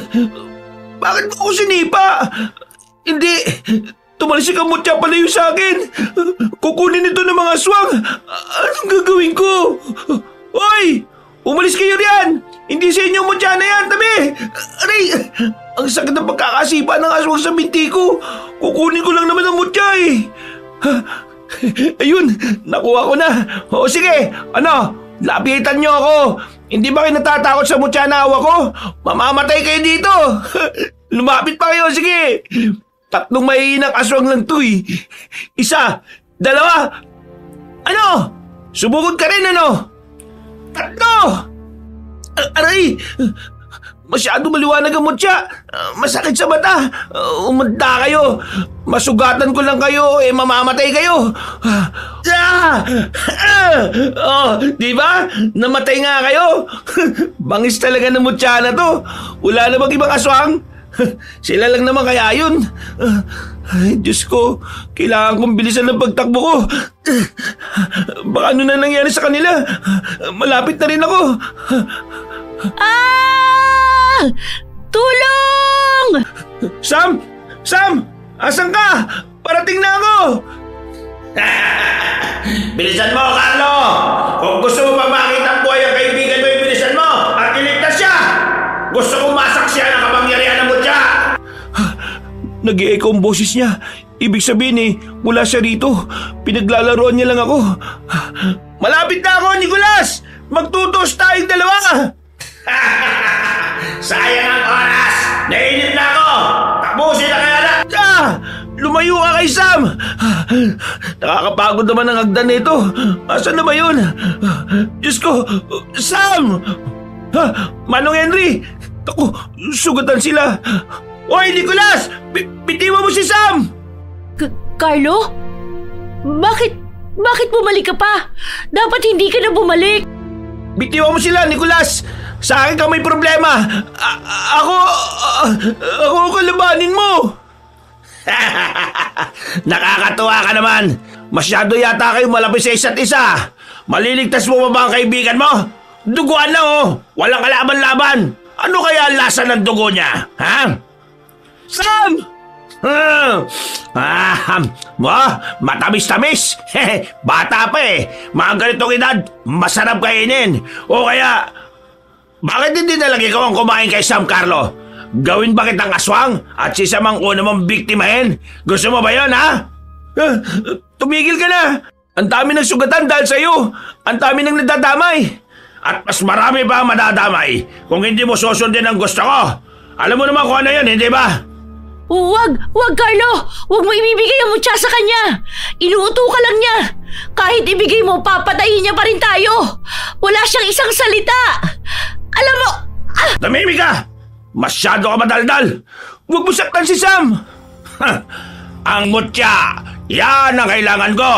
Bakit mo ako sinipa? Hindi! Tumalsik ang mutya palayo sa akin! Kukunin ito ng mga aswang! Anong gagawin ko? Hoy! Umalis kayo riyan! Hindi sa inyo mutya na yan! Tabi! Aray! Ang sakit ng pagkakasipa ng aswang sa binti ko! Kukunin ko lang naman ang mutya Ayun! Nakuha ko na! O sige! Lapitan niyo ako! Hindi ba kayo natatakot sa mutya na hawak ko? Mamamatay kayo dito! Lumapit pa kayo, sige! 3 maiinang aswang lang to 1, 2, Ano? Sumugod ka rin ano? 3! Aray! Masyado maliwanag ang mutya. Masakit sa mata. Umanda kayo. Masugatan ko lang kayo, mamamatay kayo. Di ba? Namatay nga kayo. Bangis talaga ng mutya na to. Wala na bang ibang aswang? Sila lang naman kaya yun. Ay, Diyos ko, kailangan kong bilisan ng pagtakbo ko. Baka ano na nangyari sa kanila. Malapit na rin ako. Tulong! Sam! Sam! Asan ka? Parating na ako! Bilisan mo, Carlo! Kung gusto mo pa makita ang buhay ang kaibigan mo, bilisan mo at iligtas siya! Gusto kong masaksiyan ang kapangyarihan ng mutya! Nag-i-echo ang boses niya. Ibig sabihin mula siya rito. Pinaglalaroan niya lang ako. Malapit na ako, Nicolas! Magtutos tayong dalawa! Sayang ang oras! Nainip na ako! Tapusin na kaya na! Lumayo ka kay Sam! Nakakapagod naman ang hagdan nito. Asan na ba yun? Diyos ko! Sam! Manong Henry! Ako, sugatan sila! Hoy, Nicolas! Bitiwan mo si Sam! Carlo? Bakit bumalik ka pa? Dapat hindi ka na bumalik. Bitiwan mo sila, Nicolas! Sa akin ka may problema! Ako ang kalabanin mo! Nakakatuwa ka naman! Masyado yata kayo malapit sa isa't isa! Maliligtas mo pa ba ang kaibigan mo? Duguan lang oh! Walang kalaban-laban! Ano kaya ang lasa ng dugo niya? Ha? Sam! Matamis-tamis! Bata pa Mga ganitong edad, masarap kainin! O kaya, bakit hindi na lang ikaw ang kumain kay Sam, Carlo? Gawin ba kitang aswang at si Sam ang una mong biktimahin? Gusto mo ba yun, ha? Tumigil ka na! Ang dami ng sugatan dahil sa'yo! Ang dami ng nadadamay! At mas marami pa ang madadamay kung hindi mo susundin ang gusto ko! Alam mo naman kung ano yan, hindi ba? Huwag, Carlo! Huwag mo ibibigay ang mutya sa kanya! Inuuto ka lang niya! Kahit ibigay mo, papatayin niya pa rin tayo! Wala siyang isang salita! Alam mo... Tumimik ka! Masyado ka madaldal! Huwag mo saktan si Sam! Ang mutya! Yan ang kailangan ko!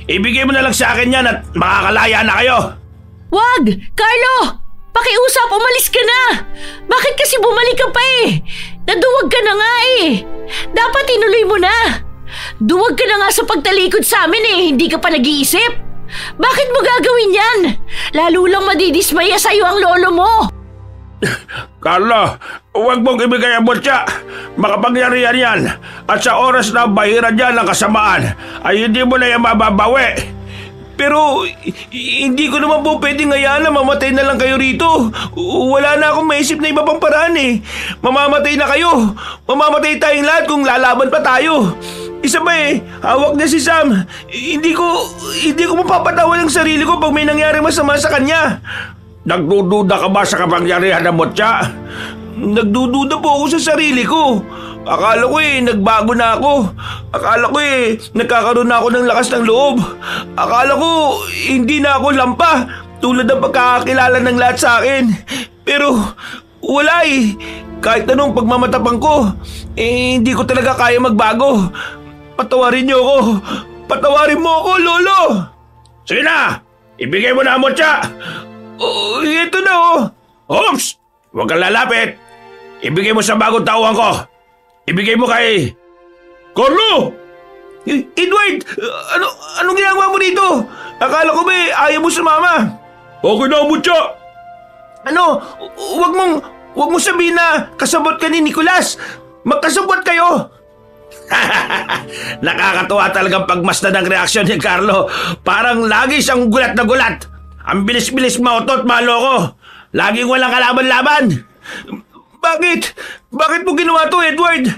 Ibigay mo na lang sa akin yan at makakalaya na kayo! Wag! Carlo! Pakiusap, umalis ka na! Bakit kasi bumalik ka pa Naduwag ka na nga Dapat inuloy mo na! Duwag ka na nga sa pagtalikod sa amin hindi ka pa nag-iisip! Bakit mo gagawin yan? Lalo lang madidismaya sa'yo ang lolo mo! Carlo, huwag mong ibigay ang mutya! Makapangyarihan yan! At sa oras na bahiran yan ng kasamaan, ay hindi mo na yan mababawi! Pero hindi ko naman po pwedeng hayaan na mamatay na lang kayo rito. Wala na akong maisip na iba pang paraan Mamamatay na kayo. Mamamatay tayong lahat kung lalaban pa tayo. Isa ba hawak niya si Sam. Hindi ko mapapatawan ang sarili ko pag may nangyari masama sa kanya. Nagdududa ka ba sa kapangyarihan ng mutya? Nagdududa po ako sa sarili ko. Akala ko nagbago na ako. Akala ko nagkakaroon na ako ng lakas ng loob. Akala ko hindi na ako lampa tulad ng pagkakakilala ng lahat sa akin. Pero wala Kahit anong pagmamatapang ko, hindi ko talaga kaya magbago. Patawarin niyo ako. Patawarin mo ako, Lolo. Sige na, ibigay mo na ang mutya. Ito na Oops! Huwag kang lalapit. Ibigay mo sa bagong tauhan ko. Ibigay mo kay... Carlo! Edward! Anong ginagawa mo dito? Akala ko ba ayaw mo sumama? Okay na, mutya! Huwag mo sabihin na kasabot ka ni Nicolas. Magkasabot kayo! Nakakatuwa talagang pagmasdan ng reaksyon ni Carlo. Parang lagi siyang gulat na gulat. Ang bilis-bilis mautot, maloko. Laging walang kalaban-laban. Bakit? Bakit mo ginawa to, Edward?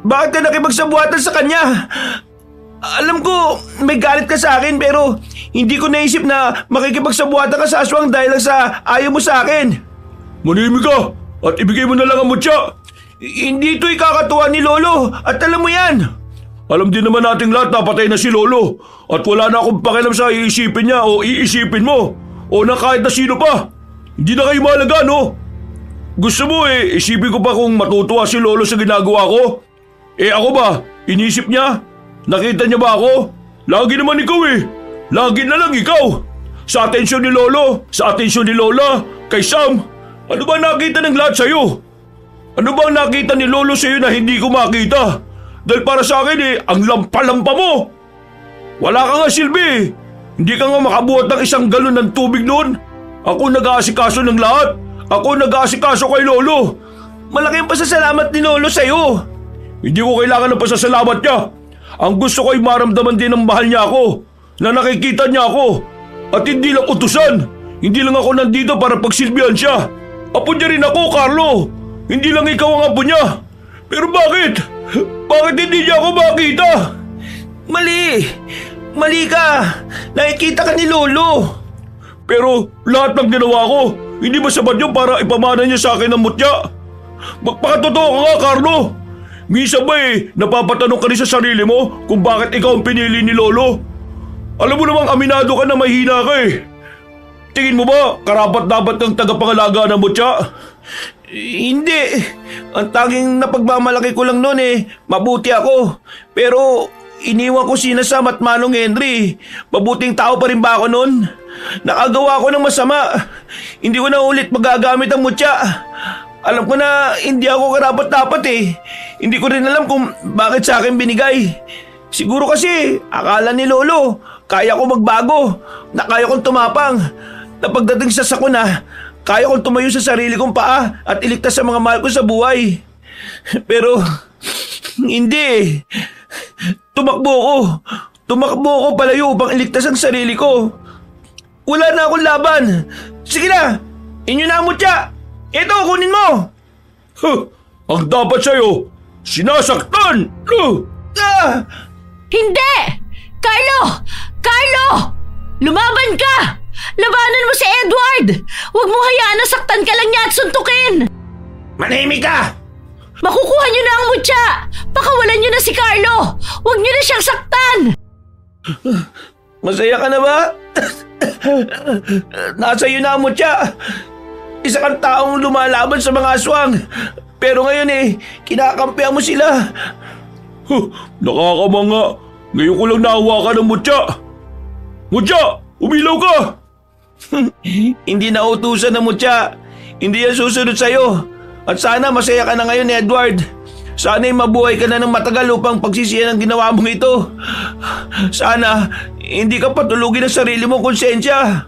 Bakit ka nakipagsabuatan sa kanya? Alam ko, may galit ka sa akin pero hindi ko naisip na makikipagsabuatan ka sa aswang dahil lang sa ayaw mo sa akin. Manimik ka at ibigay mo na lang ang mutya. Hindi ito ikakatuwa ni Lolo at alam mo yan. Alam din naman nating lahat na patay na si Lolo at wala na akong pakialam sa iisipin niya o iisipin mo o na kahit na sino pa. Hindi na kayo mahalaga, no? Gusto mo isipin ko pa kung matutuwa si Lolo sa ginagawa ko? Ako ba? Inisip niya? Nakita niya ba ako? Lagi naman ikaw Lagi na lang ikaw. Sa atensyon ni Lolo, sa atensyon ni Lola, kay Sam. Ano ba nakita ng lahat sa'yo? Ano bang nakita ni Lolo sa'yo na hindi ko makita? Dahil para sa akin ang lampa-lampa mo. Wala ka nga silbi. Hindi ka nga makabuhat ng isang galon ng tubig noon. Ako nag-aasikaso ng lahat. Ako nag-aasikaso kay Lolo. Malaki ang pasasalamat ni Lolo sa'yo. Hindi ko kailangan ng pasasalamat niya. Ang gusto ko ay maramdaman din ng mahal niya ako. Na nakikita niya ako. At hindi lang utusan. Hindi lang ako nandito para pagsilbihan siya. Apo niya rin ako, Carlo. Hindi lang ikaw ang apo niya. Pero bakit? Bakit hindi niya ako makita? Mali ka. Nakikita ka ni Lolo. Pero lahat ng ginawa ko, hindi ba sapat yun para ipamana niya sa akin ang mutya? Magpakatotoo ka nga, Carlo. Minsan ba napapatanong ka rin sa sarili mo kung bakit ikaw ang pinili ni Lolo? Alam mo namang aminado ka na mahina ka Tingin mo ba karapat-dapat kang tagapangalaga ng mutya? Hindi. Ang tanging napagmamalaki ko lang noon mabuti ako. Pero iniwan ko sina Sam at Manong Henry. Mabuting tao pa rin ba ako noon? Nakagawa ko ng masama. Hindi ko na ulit magagamit ang mutya. Alam ko na hindi ako karapat-dapat Hindi ko rin alam kung bakit sa akin binigay. Siguro kasi akala ni Lolo kaya ko magbago, na kaya kong tumapang. Na pagdating sa sakuna, kaya kong tumayo sa sarili kong paa at iligtas sa mga mahal ko sa buhay. Pero hindi. Tumakbo ko palayo upang iligtas ang sarili ko. Wala na akong laban. Sige na, inyo na ang mutya. Ito, kunin mo. Ang dapat sa'yo, sinasaktan. Hindi! Carlo! Lumaban ka! Labanan mo si Edward! Huwag mo hayaan na saktan ka lang niya at suntukin! Manahimik ka! Makukuha niyo na ang mutya! Pakawalan niyo na si Carlo! Huwag niyo na siyang saktan! Masaya ka na ba? Nasa iyo na ang mutya. Isa kang taong lumalaban sa mga aswang. Pero ngayon kinakampihan mo sila. Nakakamanga. Ngayon ko lang nahawakan ng mutya. Mutya! Umilaw ka! Hindi na utusan ng mutya. Hindi yan susunod sa'yo. At sana masaya ka na ngayon, Edward. Sana'y mabuhay ka na ng matagal upang pagsisiyan ang ginawa mong ito. Sana hindi ka patulugin ang sarili mong konsensya.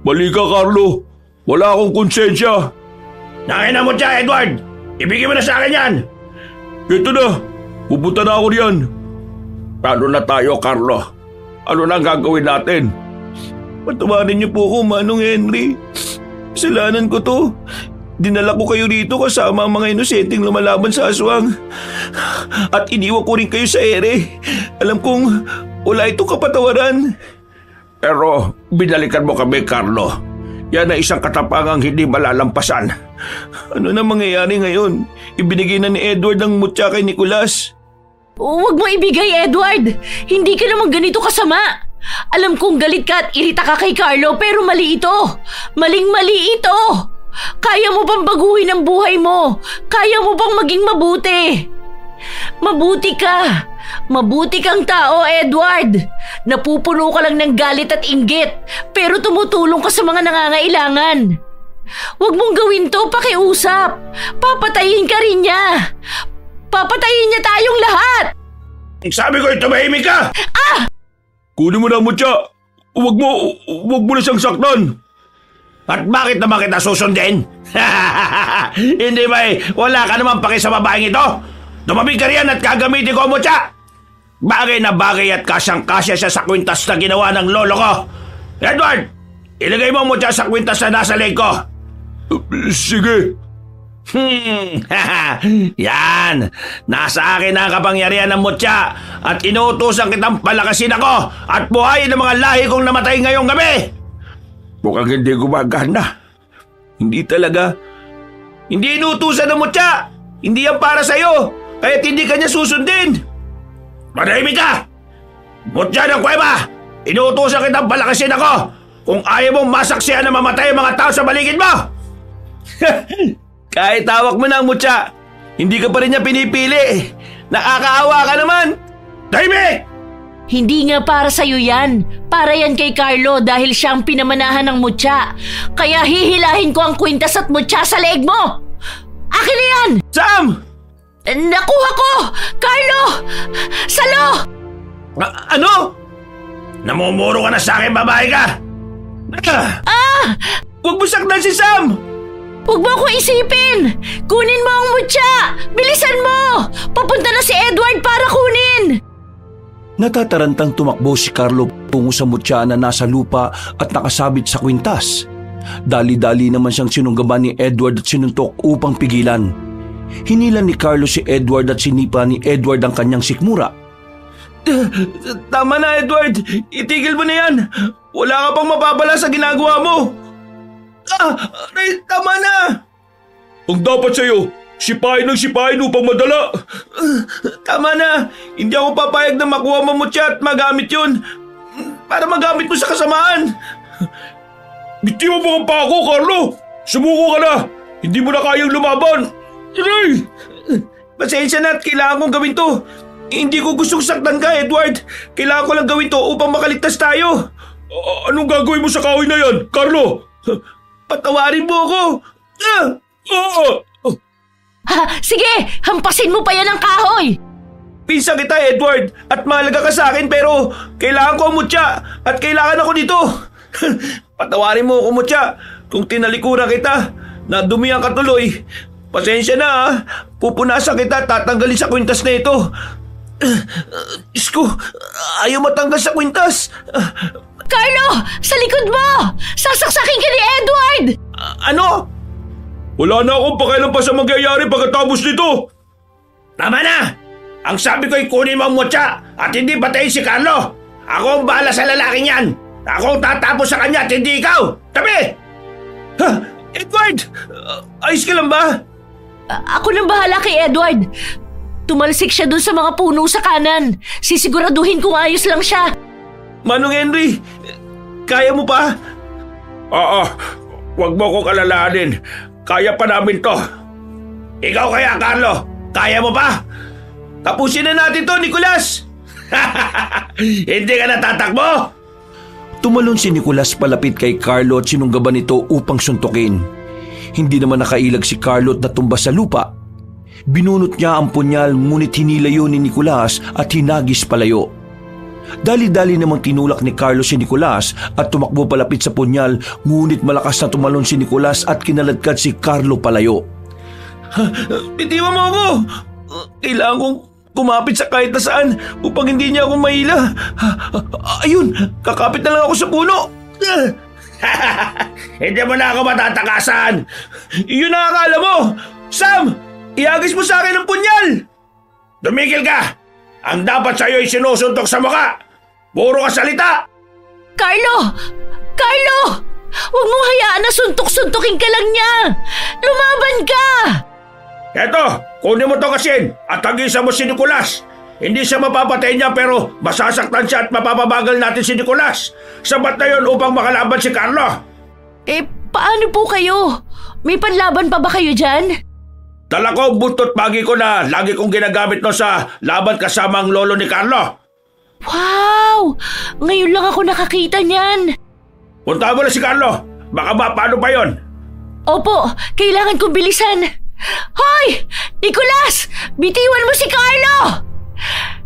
Mali ka, Carlo. Wala akong konsensya. Nakain na mutya, Edward. Ibigay mo na sa akin yan. Ito na. Pupunta na ako riyan. Paano na tayo, Carlo? Ano na ang gagawin natin? Patawarin niyo po ako, Manong Henry. Kasalanan ko to. Dinala ko kayo rito kasama ang mga inosenteng lumalaban sa aswang. At iniwan ko rin kayo sa ere. Alam kong wala itong kapatawaran. Pero binalikan mo kami, Carlo. Yan ay isang katapangang hindi malalampasan. Ano na mangyayari ngayon? Ibinigay na ni Edward ang mutya kay Nicolas. Huwag mo ibigay, Edward. Hindi ka naman ganito kasama. Alam kong galit ka at irita ka kay Carlo pero mali ito. Maling-mali ito. Kaya mo bang baguhin ang buhay mo? Kaya mo bang maging mabuti? Mabuti ka. Mabuti kang tao, Edward. Napupuno ka lang ng galit at inggit pero tumutulong ka sa mga nangangailangan. Huwag mong gawin to, pakiusap. Papatayin ka rin niya. Papatayin niya tayong lahat. Sabi ko, tumahimik ka! Kunin mo na ang mutya. Huwag mo na siyang saktan. At bakit naman kita susundin? Hindi ba wala ka naman paki sa babaeng ito? Tumabig ka riyan at gagamitin ko ang mutya. Bagay na bagay at kasyang-kasya siya sa kwintas na ginawa ng lolo ko. Edward, ilagay mo ang mutya sa kwintas na nasa leg ko. Sige. Yan, nasa akin ang kapangyarihan ng mutya at inuutosan kitang palakasin ako at buhayin ang mga lahi kong namatay ngayong gabi. Mukhang hindi gumagana. Hindi talaga. Hindi inuutosan ng mutya. Hindi yan para sa'yo, kaya't hindi ka niya susundin. Manahimik ka! Mutya ng kuweba! Inuutosan kitang balakasin ako kung ayaw mong masaksihan na mamatay ang mga tao sa paligid mo! Kahit tawak mo na ang mutya, hindi ka pa rin niya pinipili. Nakakaawa ka naman! Tahimik! Hindi nga para sa'yo yan. Para yan kay Carlo dahil siya ang pinamanahan ng mutya. Kaya hihilahin ko ang kwintas at mutya sa leeg mo! Akin na yan! Sam! Nakuha ko! Carlo! Salo! Ano? Namumuro ka na sa akin, babae ka! Huwag mo saktan si Sam! Huwag mo akong isipin! Kunin mo ang mutya! Bilisan mo! Papunta na si Edward para kunin! Natatarantang tumakbo si Carlo tungo sa mutya na nasa lupa at nakasabit sa kwintas. Dali-dali naman siyang sinunggaban ni Edward at sinuntok upang pigilan. Hinilan ni Carlo si Edward at sinipa ni Edward ang kanyang sikmura. Tama na, Edward. Itigil mo na yan. Wala ka pang mapapala sa ginagawa mo. Tama na. Ang dapat sa'yo, sipain upang madala. Tama na. Hindi ako papayag na makuha mo mutya at magamit yun. Para magamit mo sa kasamaan. Bitiwan mo ang pako, Carlo! Sumuko ka na! Hindi mo na kayang lumaban! Aray! Pasensya na at kailangan kong gawin to. Hindi ko gustong saktan ka, Edward. Kailangan ko lang gawin to upang makaligtas tayo. Anong gagawin mo sa kahoy na yan, Carlo? Patawarin mo ako. Sige, hampasin mo pa yan ang kahoy! Pinsan kita, Edward, at mahalaga ka sa akin pero kailangan ko ang mutya at kailangan ako dito. Patawarin mo ako, mutya. Kung tinalikuran kita, nadumihan ka tuloy. Pasensya na, ha. Pupunasan kita at tatanggalin sa kwintas na ito. Diyos ko, ayaw matanggal sa kwintas. Carlo! Sa likod mo! Sasaksakin ka ni Edward! Ano? Wala na akong pakialam pa sa mangyayari pagkatapos nito! Tama na! Ang sabi ko'y kunin mo ang mutya at hindi patayin si Carlo! Ako ang bahala sa lalaking yan! Ako ang tatapos sa kanya at hindi ikaw! Tabi! Edward! Ayos ka lang ba? Ako nang bahala kay Edward. Tumalsik siya dun sa mga puno sa kanan. Sisiguraduhin kung ayos lang siya. Manong Henry, kaya mo pa? Huwag mo kong alalahanin. Kaya pa namin to. Ikaw kaya, Carlo? Kaya mo pa? Tapusin na natin to, Nicolas! Hindi ka natatakbo? Tumalon si Nicolas palapit kay Carlo at sinunggaban ito upang suntukin. Hindi naman nakailag si Carlo at natumba sa lupa. Binunot niya ang punyal ngunit hinilayo ni Nicolas at hinagis palayo. Dali-dali namang tinulak ni Carlo si Nicolas at tumakbo palapit sa punyal ngunit malakas na tumalon si Nicolas at kinaladkad si Carlo palayo. Bitiwan mo ako! Kailangan kong kumapit sa kahit na saan upang hindi niya ako mahila. Ayun, kakapit na lang ako sa puno. Hindi mo na ako matatakasan. Iyon ang akala mo. Sam, ihagis mo sa akin ang punyal. Tumigil ka. Ang dapat sa'yo ay sinusuntok sa mukha. Puro ka salita. Carlo! Carlo! Huwag mong hayaan na suntok-suntokin ka lang niya. Lumaban ka! Eto, kunin mo to kasin at tagisan mo si Nicolas. Hindi siya mapapatay niya pero masasaktan siya at mapapabagal natin si Nicolas. Sabat na yun upang makalaban si Carlo. Paano po kayo? May panlaban pa ba kayo dyan? Dala ko buntot bagi ko na lagi kong ginagamit no sa laban kasama ang lolo ni Carlo. Wow! Ngayon lang ako nakakita niyan. Punta mo na si Carlo. Baka ba paano pa yon? Opo, kailangan kong bilisan. Hoy! Nicolas! Bitiwan mo si Carlo!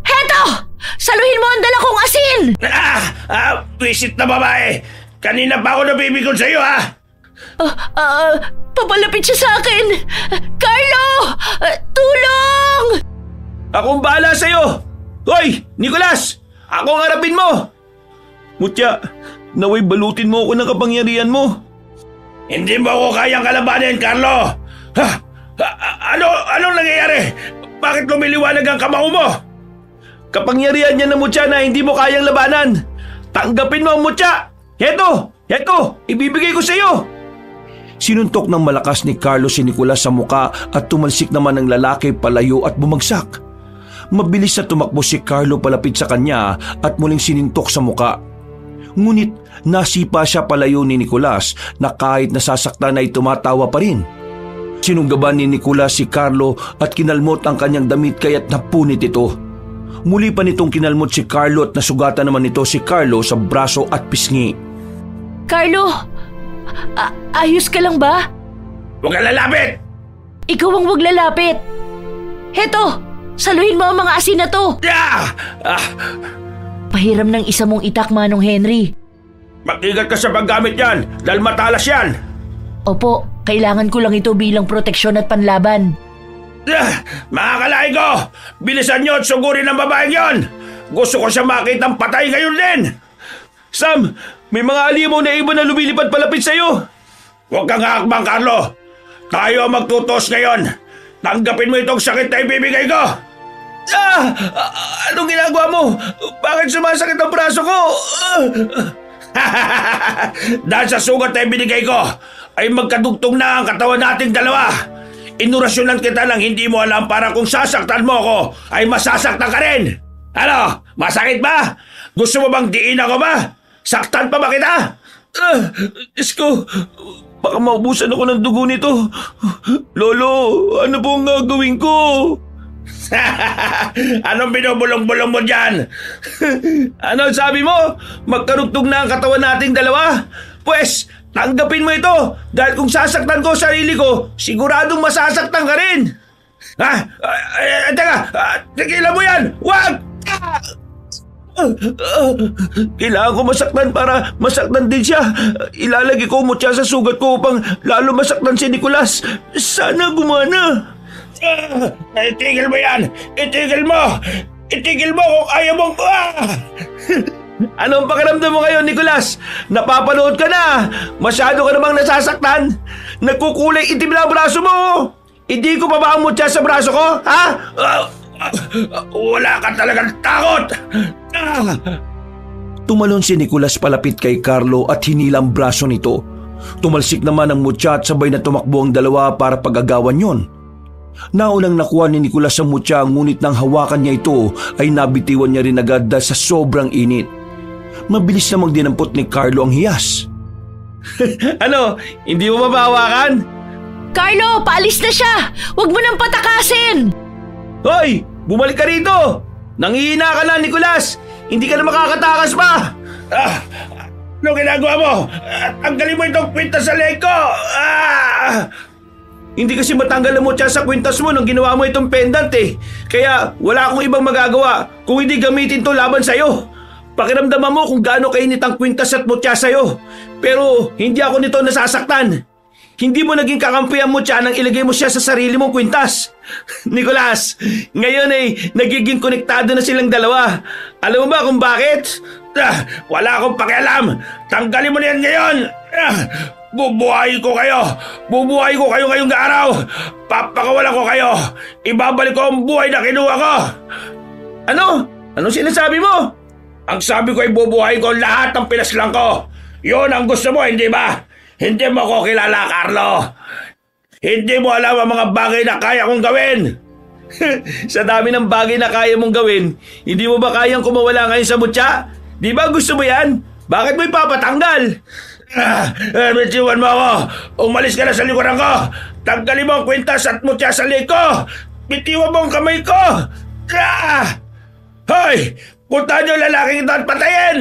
Heto! Saluhin mo ang dala kong asin! Visit na babae! Kanina pa ako nabibigon sa iyo, ha? Papalapit siya sa akin! Carlo! Tulong! Akong bahala sa'yo! Hoy, Nicolas! Ako ang harapin mo! Mutya, naway balutin mo ako ng kapangyarihan mo. Hindi mo ako kayang kalabanin, Carlo! Anong nangyayari? Bakit lumiliwanag ang kamao mo? Kapangyarihan niya ng mutya na hindi mo kayang labanan. Tanggapin mo ang mutya! Heto! Ibibigay ko sa'yo! Sinuntok ng malakas ni Carlo si Nicolas sa muka at tumalsik naman ang lalaki palayo at bumagsak. Mabilis na tumakbo si Carlo palapit sa kanya at muling sinintok sa muka. Ngunit nasipa siya palayo ni Nicolas na kahit nasasaktan ay tumatawa pa rin. Sinunggaban ni Nicolas si Carlo at kinalmot ang kanyang damit kaya't napunit ito. Muli pa nitong kinalmot si Carlo at nasugatan naman ito si Carlo sa braso at pisngi. Carlo, ayos ka lang ba? Huwag kang lalapit! Ikaw ang huwag lalapit. Heto, saluhin mo ang mga asin na to. Pahiram ng isa mong itak, Manong Henry. Mag-ingat ka sa paggamit yan dahil matalas yan. Opo, kailangan ko lang ito bilang proteksyon at panlaban. Mga kalahi ko, bilisan nyo at sugurin ang babaeng yon. Gusto ko siya makitang patay ngayon din. Sam, may mga alimaw na iba na lumilipad palapit sa'yo. Huwag kang hakbang, Carlo. Tayo ang magtutos ngayon. Tanggapin mo itong sakit na ibibigay ko. Anong ginagawa mo? Bakit sumasakit ang braso ko? Dahil sa sugat na ibinigay ko, ay magkadugtong na ang katawan nating dalawa. Inurasyonan kita lang hindi mo alam para kung sasaktan mo ako, ay masasaktan ka rin. Ano? Masakit ba? Gusto mo bang diin ako ba? Saktan pa ba kita? Diyos ko, baka maubusan ako ng dugo nito. Lolo, ano pong gagawin ko? Anong binubulong-bulong mo dyan? Ano sabi mo? Magkarugtog na ang katawan nating dalawa? Pwes, tanggapin mo ito dahil kung sasaktan ko sarili ko, siguradong masasaktan ka rin. Teka, tigilan mo yan! Wag! Kailangan ko masaktan para masaktan din siya. Ilalagay ko mutya sa sugat ko upang lalo masaktan si Nicolas. Sana gumana. Itigil mo yan! Itigil mo! Itigil mo kung ayaw mong... Anong pakiramdam mo ngayon, Nicolas? Napapanood ka na. Masyado ka namang nasasaktan. Nagkukulay itim na ang braso mo. Hindi ko pa ba ang mutya sa braso ko? Ha? Wala ka talagang takot! Tumalon si Nicolas palapit kay Carlo at hinilang braso nito. Tumalsik naman ang mutya at sabay na tumakbo ang dalawa para pag-agawan yon. Naunang nakuha ni Nicolas ang mutya ngunit nang hawakan niya ito ay nabitiwan niya rin agad dahil sa sobrang init. Mabilis na magdinampot ni Carlo ang hiyas. Ano? Hindi mo mabawakan? Carlo, paalis na siya! Huwag mo nang patakasin! Hoy! Bumalik ka rito! Nangihina ka na, Nicolas! Hindi ka na makakatakas pa! Ano ginagawa mo? Tanggalin mo itong kwintas sa leg ko! Hindi kasi matanggal ang mutya sa kwintas mo nung ginawa mo itong pendant eh. Kaya wala akong ibang magagawa kung hindi gamitin to laban sa'yo. Pakiramdaman mo kung gaano kainit ang kwintas at mutya sa'yo. Pero hindi ako nito nasasaktan. Hindi mo naging kakampi ang mutya nang ilagay mo siya sa sarili mong kwintas. Nicolas, ngayon ay nagiging konektado na silang dalawa. Alam mo ba kung bakit? Wala akong pakialam. Tanggalin mo na yan ngayon. Bubuhay ko kayo. Bubuhay ko kayo ngayong araw. Papakawalan ko kayo. Ibabalik ko ang buhay na kinuha ko. Ano? Anong sinasabi mo? Ang sabi ko ay bubuhay ko lahat ng pinaslang ko. Yun ang gusto mo, hindi ba? Hindi mo ko kilala, Carlo. Hindi mo alam ang mga bagay na kaya kong gawin. Sa dami ng bagay na kaya mong gawin, hindi mo ba kayang kumawala ngayon sa mutya? Di ba gusto mo yan? Bakit mo ipapatanggal? Bitiwan mo ako. Umalis ka na sa likuran ko. Tanggalin mo ang kwintas at mutya sa leg ko. Bitiwan mo ang kamay ko. Hoy! Puntahan niyo lalaking ito at patayin!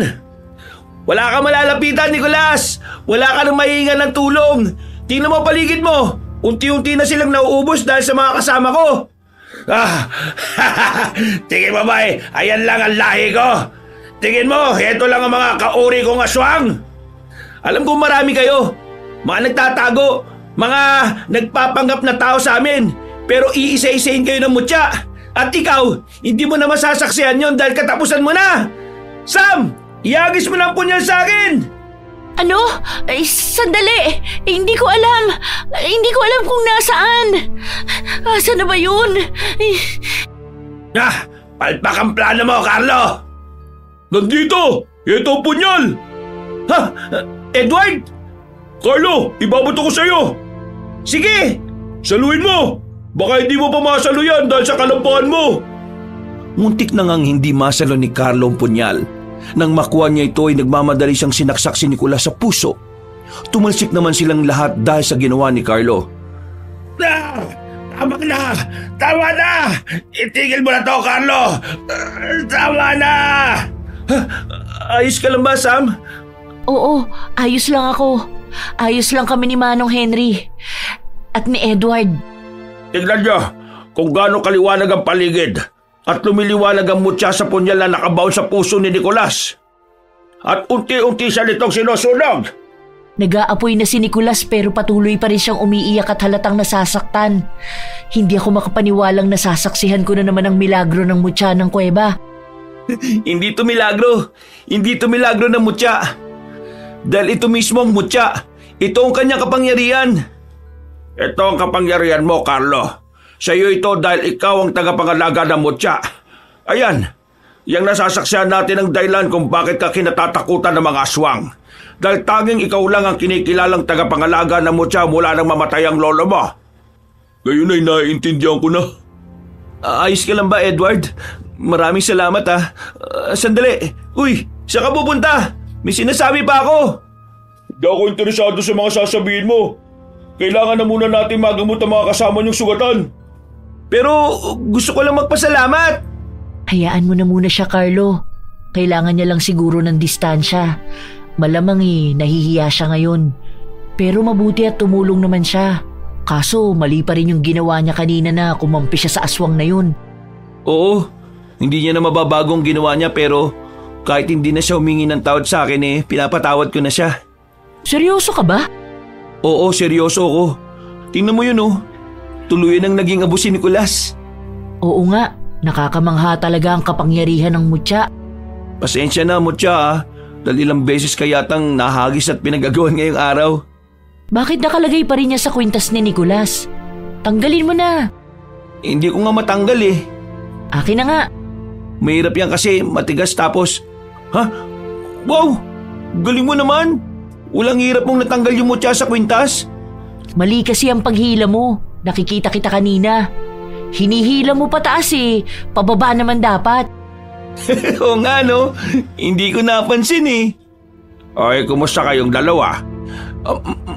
Wala kang malalapitan, Nicolas. Wala ka nang mahihingan ng tulong. Tingnan mo paligid mo. Unti-unti na silang nauubos dahil sa mga kasama ko. Tingin mo ba ayan lang ang lahi ko? Tingin mo, heto lang ang mga kauri kong aswang? Alam kong marami kayo. Mga nagtatago. Mga nagpapanggap na tao sa amin. Pero iisa-isahin kayo ng mutya. At ikaw, hindi mo na masasaksihan yon dahil katapusan mo na. Sam! Iagis mo ng punyal sa akin! Ano? Sandali! Hindi ko alam! Hindi ko alam kung nasaan! Saan na ba yun? Palpak ang plano mo, Carlo! Nandito! Ito ang punyal! Ha? Edward? Carlo, ibabato ko sa'yo! Sige! Saluhin mo! Baka hindi mo pa masaluyan dahil sa kalampahan mo! Muntik na ngang hindi masalo ni Carlo ang punyal. Nang makuha niya ito ay nagmamadali siyang sinaksak si Nicolas sa puso. Tumalsik naman silang lahat dahil sa ginawa ni Carlo. Tama na! Tama na! Itigil mo na to, Carlo! Tama na! Ayos ka lang ba, Sam? Oo, ayos lang ako. Ayos lang kami ni Manong Henry. At ni Edward. Tignan nyo kung gaano kaliwanag ang paligid at lumiliwanag ang mutya sa punyal na nakabaon sa puso ni Nicolas. At unti-unti siya nitong sinusunog. Nag-aapoy na si Nicolas pero patuloy pa rin siyang umiiyak at halatang nasasaktan. Hindi ako makapaniwalang nasasaksihan ko na naman ang milagro ng mutya ng kuweba. Hindi to milagro. Hindi to milagro ng mutya. Dahil ito mismo ang mutya. Ito ang kanyang kapangyarihan. Ito ang kapangyarihan mo, Carlo. Sa iyo ito dahil ikaw ang tagapangalaga ng mutya. Ayan, yung nasasaksihan natin ang dahilan kung bakit ka kinatatakutan ng mga aswang. Dahil tanging ikaw lang ang kinikilalang tagapangalaga ng mutya mula nang mamatay ang lolo mo. Ngayon ay naiintindihan ko na. Ayos ka lang ba, Edward? Maraming salamat ha. Sandali. Uy, saan ka pupunta? May sinasabi pa ako. Hindi ako interesado sa mga sasabihin mo. Kailangan na muna natin magamot ang mga kasama niyong sugatan. Pero gusto ko lang magpasalamat. Hayaan mo na muna siya, Carlo. Kailangan niya lang siguro ng distansya. Malamang nahihiya siya ngayon. Pero mabuti at tumulong naman siya. Kaso mali pa rin yung ginawa niya kanina na kumampi siya sa aswang na yun. Oo, hindi niya na mababagong ginawa niya pero kahit hindi na siya humingi ng tawad sa akin pinapatawad ko na siya. Seryoso ka ba? Oo, seryoso ako. Tingnan mo yun Tuluyan ang naging abo si Nicolas. Oo nga, nakakamangha talaga ang kapangyarihan ng mutya. Pasensya na, mutya dahil ilang beses ka yatang nahagis at pinagagawan ngayong araw. Bakit nakalagay pa rin niya sa kwintas ni Nicolas? Tanggalin mo na. Hindi ko nga matanggal Akin na nga. Mahirap yan kasi matigas tapos... Ha? Wow! Galing mo naman! Walang hirap mong natanggal yung mutya sa kwintas. Mali kasi ang paghila mo. Nakikita kita kanina. Hinihila mo pataas pababa naman dapat. Oo nga hindi ko napansin Ay, kumusta kayong dalawa?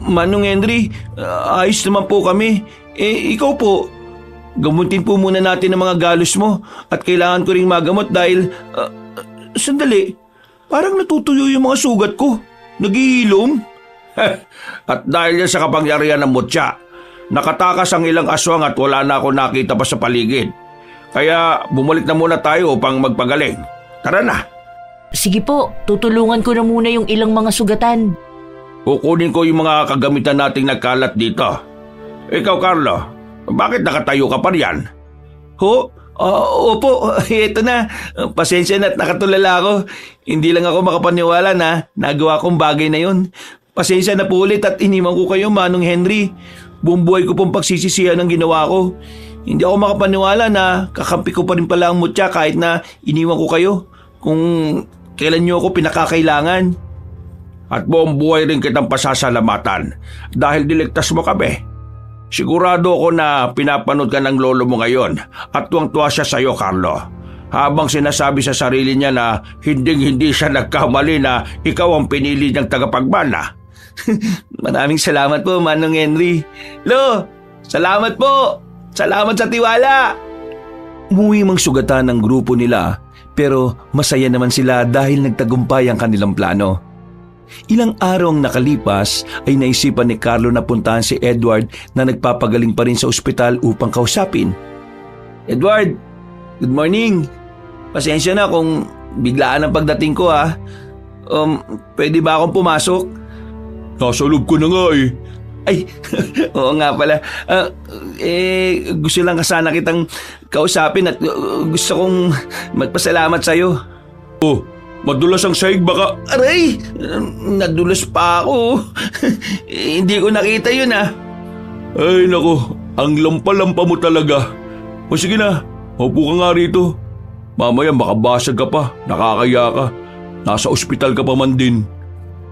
Manong Henry, ayos naman po kami. Ikaw po, gamutin po muna natin ang mga galos mo at kailangan ko ring magamot dahil... sandali, parang natutuyo yung mga sugat ko. Naghihilom. At dahil yan sa kapangyarihan ng mutya, nakatakas ang ilang aswang at wala na ako nakita pa sa paligid. Kaya bumalik na muna tayo upang magpagaling. Tara na. Sige po, tutulungan ko na muna yung ilang mga sugatan. Kukunin ko yung mga kagamitan nating nagkalat dito. Ikaw, Carlo, bakit nakatayo ka pa riyan? Opo, eto na. Pasensya na at nakatulala ako. Hindi lang ako makapaniwala na nagawa kong bagay na yun. Pasensya na po ulit at iniwan ko kayo, Manong Henry. Buong buhay ko pong pagsisisihan ang ginawa ko. Hindi ako makapaniwala na kakampi ko pa rin pala ang mutya kahit na iniwan ko kayo kung kailan niyo ako pinakakailangan. At buong buhay rin kitang pasasalamatan dahil niligtas mo kami. Sigurado ako na pinapanood ka ng lolo mo ngayon at tuwang-tuwa siya sa iyo, Carlo. Habang sinasabi sa sarili niya na hindi siya nagkamali na ikaw ang pinili niyang tagapagmana. Maraming salamat po, Manong Henry. Lo, salamat po. Salamat sa tiwala. Umuwi mang sugatan ng grupo nila pero masaya naman sila dahil nagtagumpay ang kanilang plano. Ilang araw ang nakalipas ay naisipan ni Carlo na puntahan si Edward na nagpapagaling pa rin sa ospital upang kausapin. Edward, good morning. Pasensya na kung biglaan ang pagdating ko pwede ba akong pumasok? Nasa loob ko na nga Ay, oo nga pala. Gusto lang sana kitang kausapin at gusto kong magpasalamat sa'yo. Oh, madulas ang sahig baka... Aray! Nadulas pa ako. Hindi ko nakita yun Ay nako, ang lampa-lampa mo talaga. O sige na, maupo ka nga rito. Mamaya makabasag ka pa, nakakaya ka. Nasa ospital ka pa man din.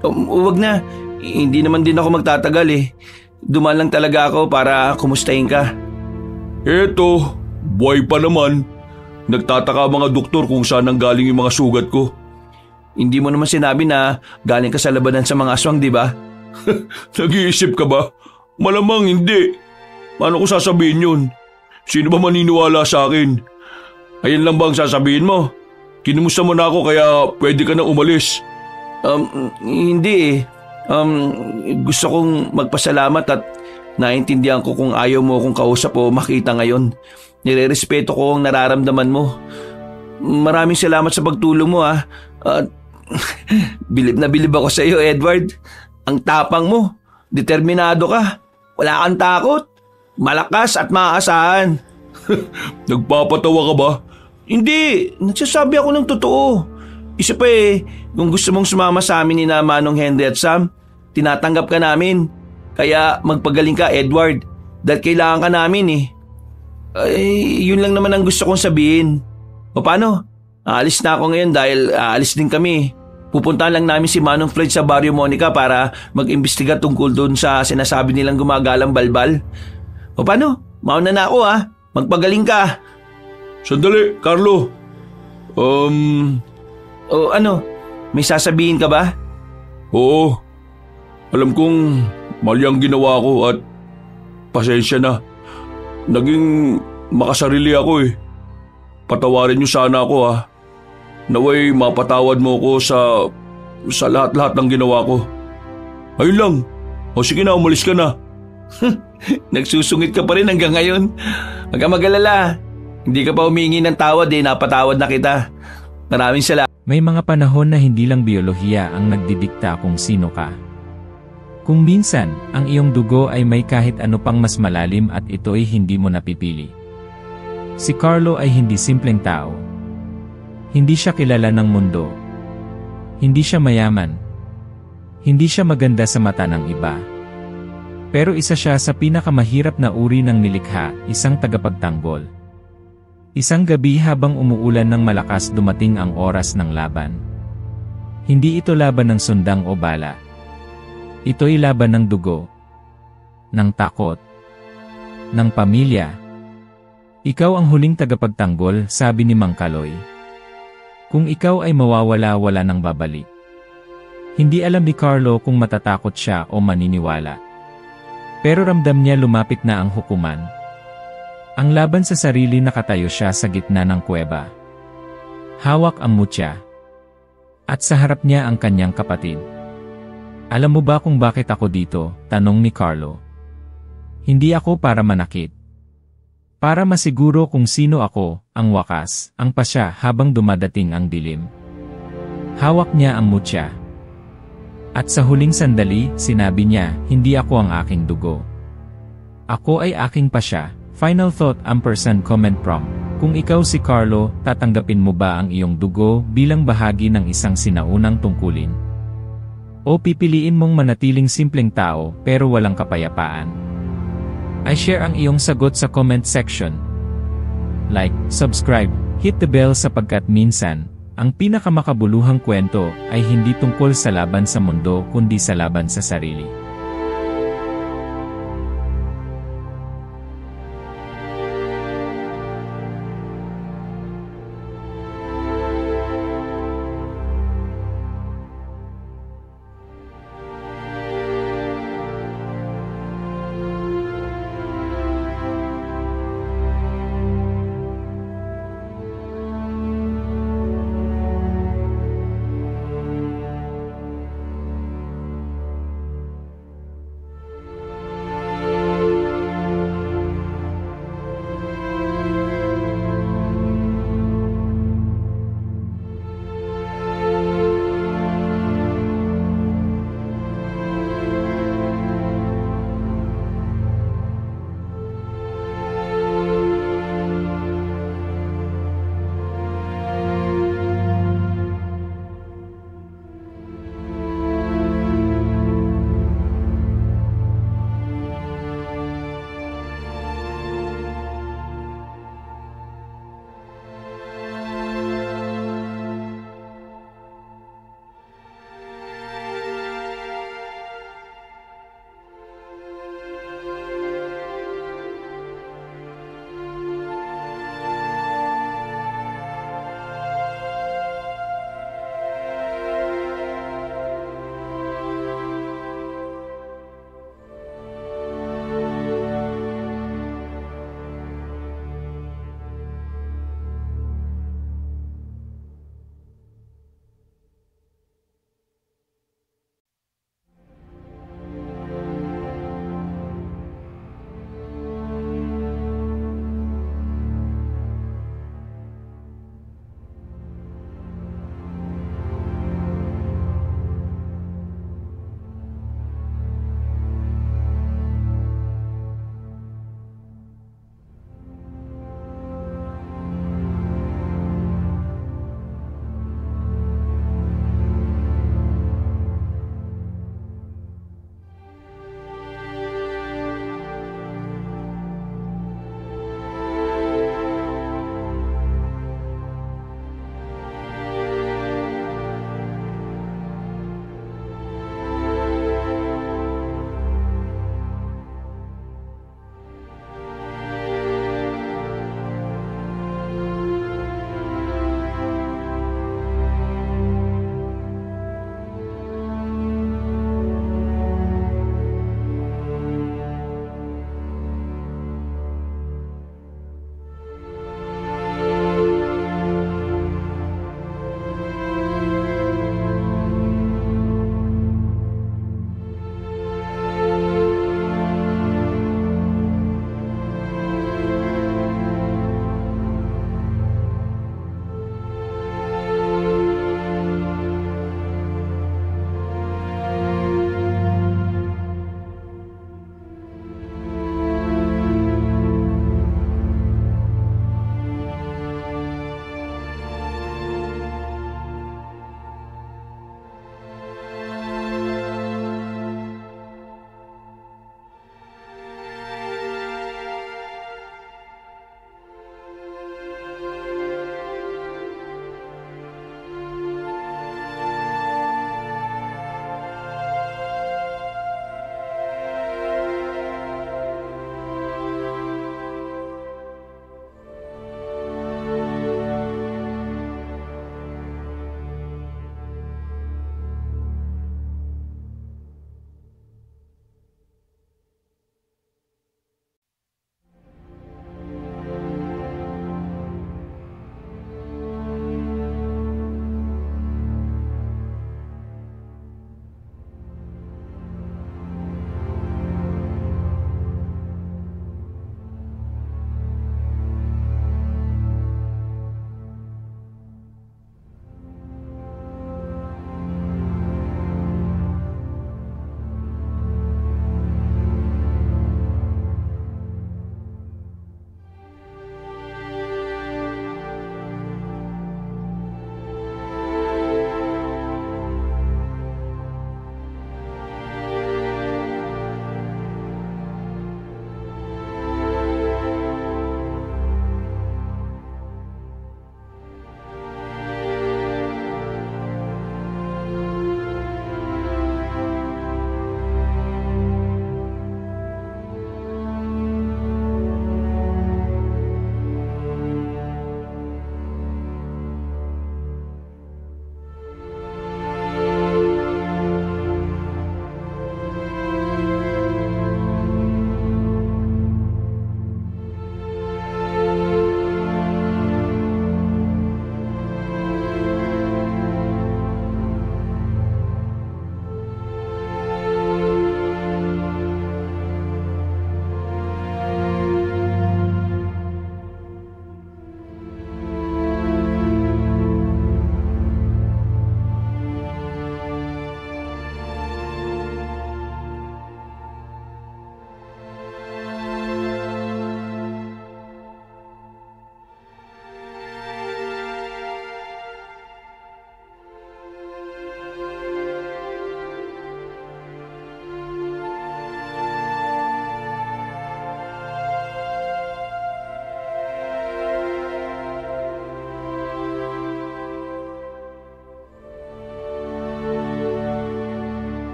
Huwag na. Hindi naman din ako magtatagal Dumaan lang talaga ako para kumustahin ka. Eto, buhay pa naman. Nagtataka ang mga doktor kung saan ang galing yung mga sugat ko. Hindi mo naman sinabi na galing ka sa labanan sa mga aswang, di ba? Nag-iisip ka ba? Malamang hindi. Paano ko sasabihin yun? Sino ba maniniwala sa akin? Ayan lang ba ang sasabihin mo? Kinumusta mo na ako kaya pwede ka na umalis. Hindi eh. Gusto kong magpasalamat at naintindihan ko kung ayaw mo akong kausap o makita ngayon. Nirerespeto ko ang nararamdaman mo. Maraming salamat sa pagtulong mo ha. At bilib na bilib ako sa iyo, Edward. Ang tapang mo. Determinado ka. Wala kang takot. Malakas at maaasahan. Nagpapatawa ka ba? Hindi. Nagsasabi ako ng totoo. Isa pa eh, kung gusto mong sumama sa amin ni na Manong Henry at Sam, tinatanggap ka namin. Kaya magpagaling ka, Edward. Dahil kailangan ka namin eh. Yun lang naman ang gusto kong sabihin. O paano? Aalis na ako ngayon dahil aalis din kami. Pupuntahan lang namin si Manong Floyd sa Barrio Monica para mag-imbestiga tungkol doon sa sinasabi nilang gumagalang balbal. O paano? Mauna na ako ha. Magpagaling ka. Sandali, Carlo. O ano? May sasabihin ka ba? Oo. Alam kong mali ang ginawa ko at pasensya na. Naging makasarili ako eh. Patawarin niyo sana ako ha. Naway mapatawad mo ko sa lahat-lahat ng ginawa ko. Ayun lang. O sige na, umalis ka na. Nagsusungit ka pa rin hanggang ngayon. Huwag ka mag-alala. Hindi ka pa humingi ng tawad eh, napatawad na kita. Maraming salamat. May mga panahon na hindi lang biolohiya ang nagdidikta kung sino ka. Kung minsan, ang iyong dugo ay may kahit ano pang mas malalim at ito'y hindi mo napipili. Si Carlo ay hindi simpleng tao. Hindi siya kilala ng mundo. Hindi siya mayaman. Hindi siya maganda sa mata ng iba. Pero isa siya sa pinakamahirap na uri ng nilikha, isang tagapagtanggol. Isang gabi habang umuulan ng malakas dumating ang oras ng laban. Hindi ito laban ng sundang o bala. Ito'y laban ng dugo, ng takot, ng pamilya. Ikaw ang huling tagapagtanggol, sabi ni Mang Kaloy. Kung ikaw ay mawawala, wala nang babalik. Hindi alam ni Carlo kung matatakot siya o maniniwala. Pero ramdam niya lumapit na ang hukuman. Ang laban sa sarili, nakatayo siya sa gitna ng kuweba. Hawak ang mutya. At sa harap niya ang kanyang kapatid. Alam mo ba kung bakit ako dito? Tanong ni Carlo. Hindi ako para manakit. Para masiguro kung sino ako, ang wakas, ang pasya habang dumadating ang dilim. Hawak niya ang mutya. At sa huling sandali, sinabi niya, hindi ako ang aking dugo. Ako ay aking pasya. Final thought comment prompt. Kung ikaw si Carlo, tatanggapin mo ba ang iyong dugo bilang bahagi ng isang sinaunang tungkulin? O pipiliin mong manatiling simpleng tao pero walang kapayapaan? I-share ang iyong sagot sa comment section. Like, subscribe, hit the bell sapagkat minsan, ang pinakamakabuluhang kwento ay hindi tungkol sa laban sa mundo kundi sa laban sa sarili.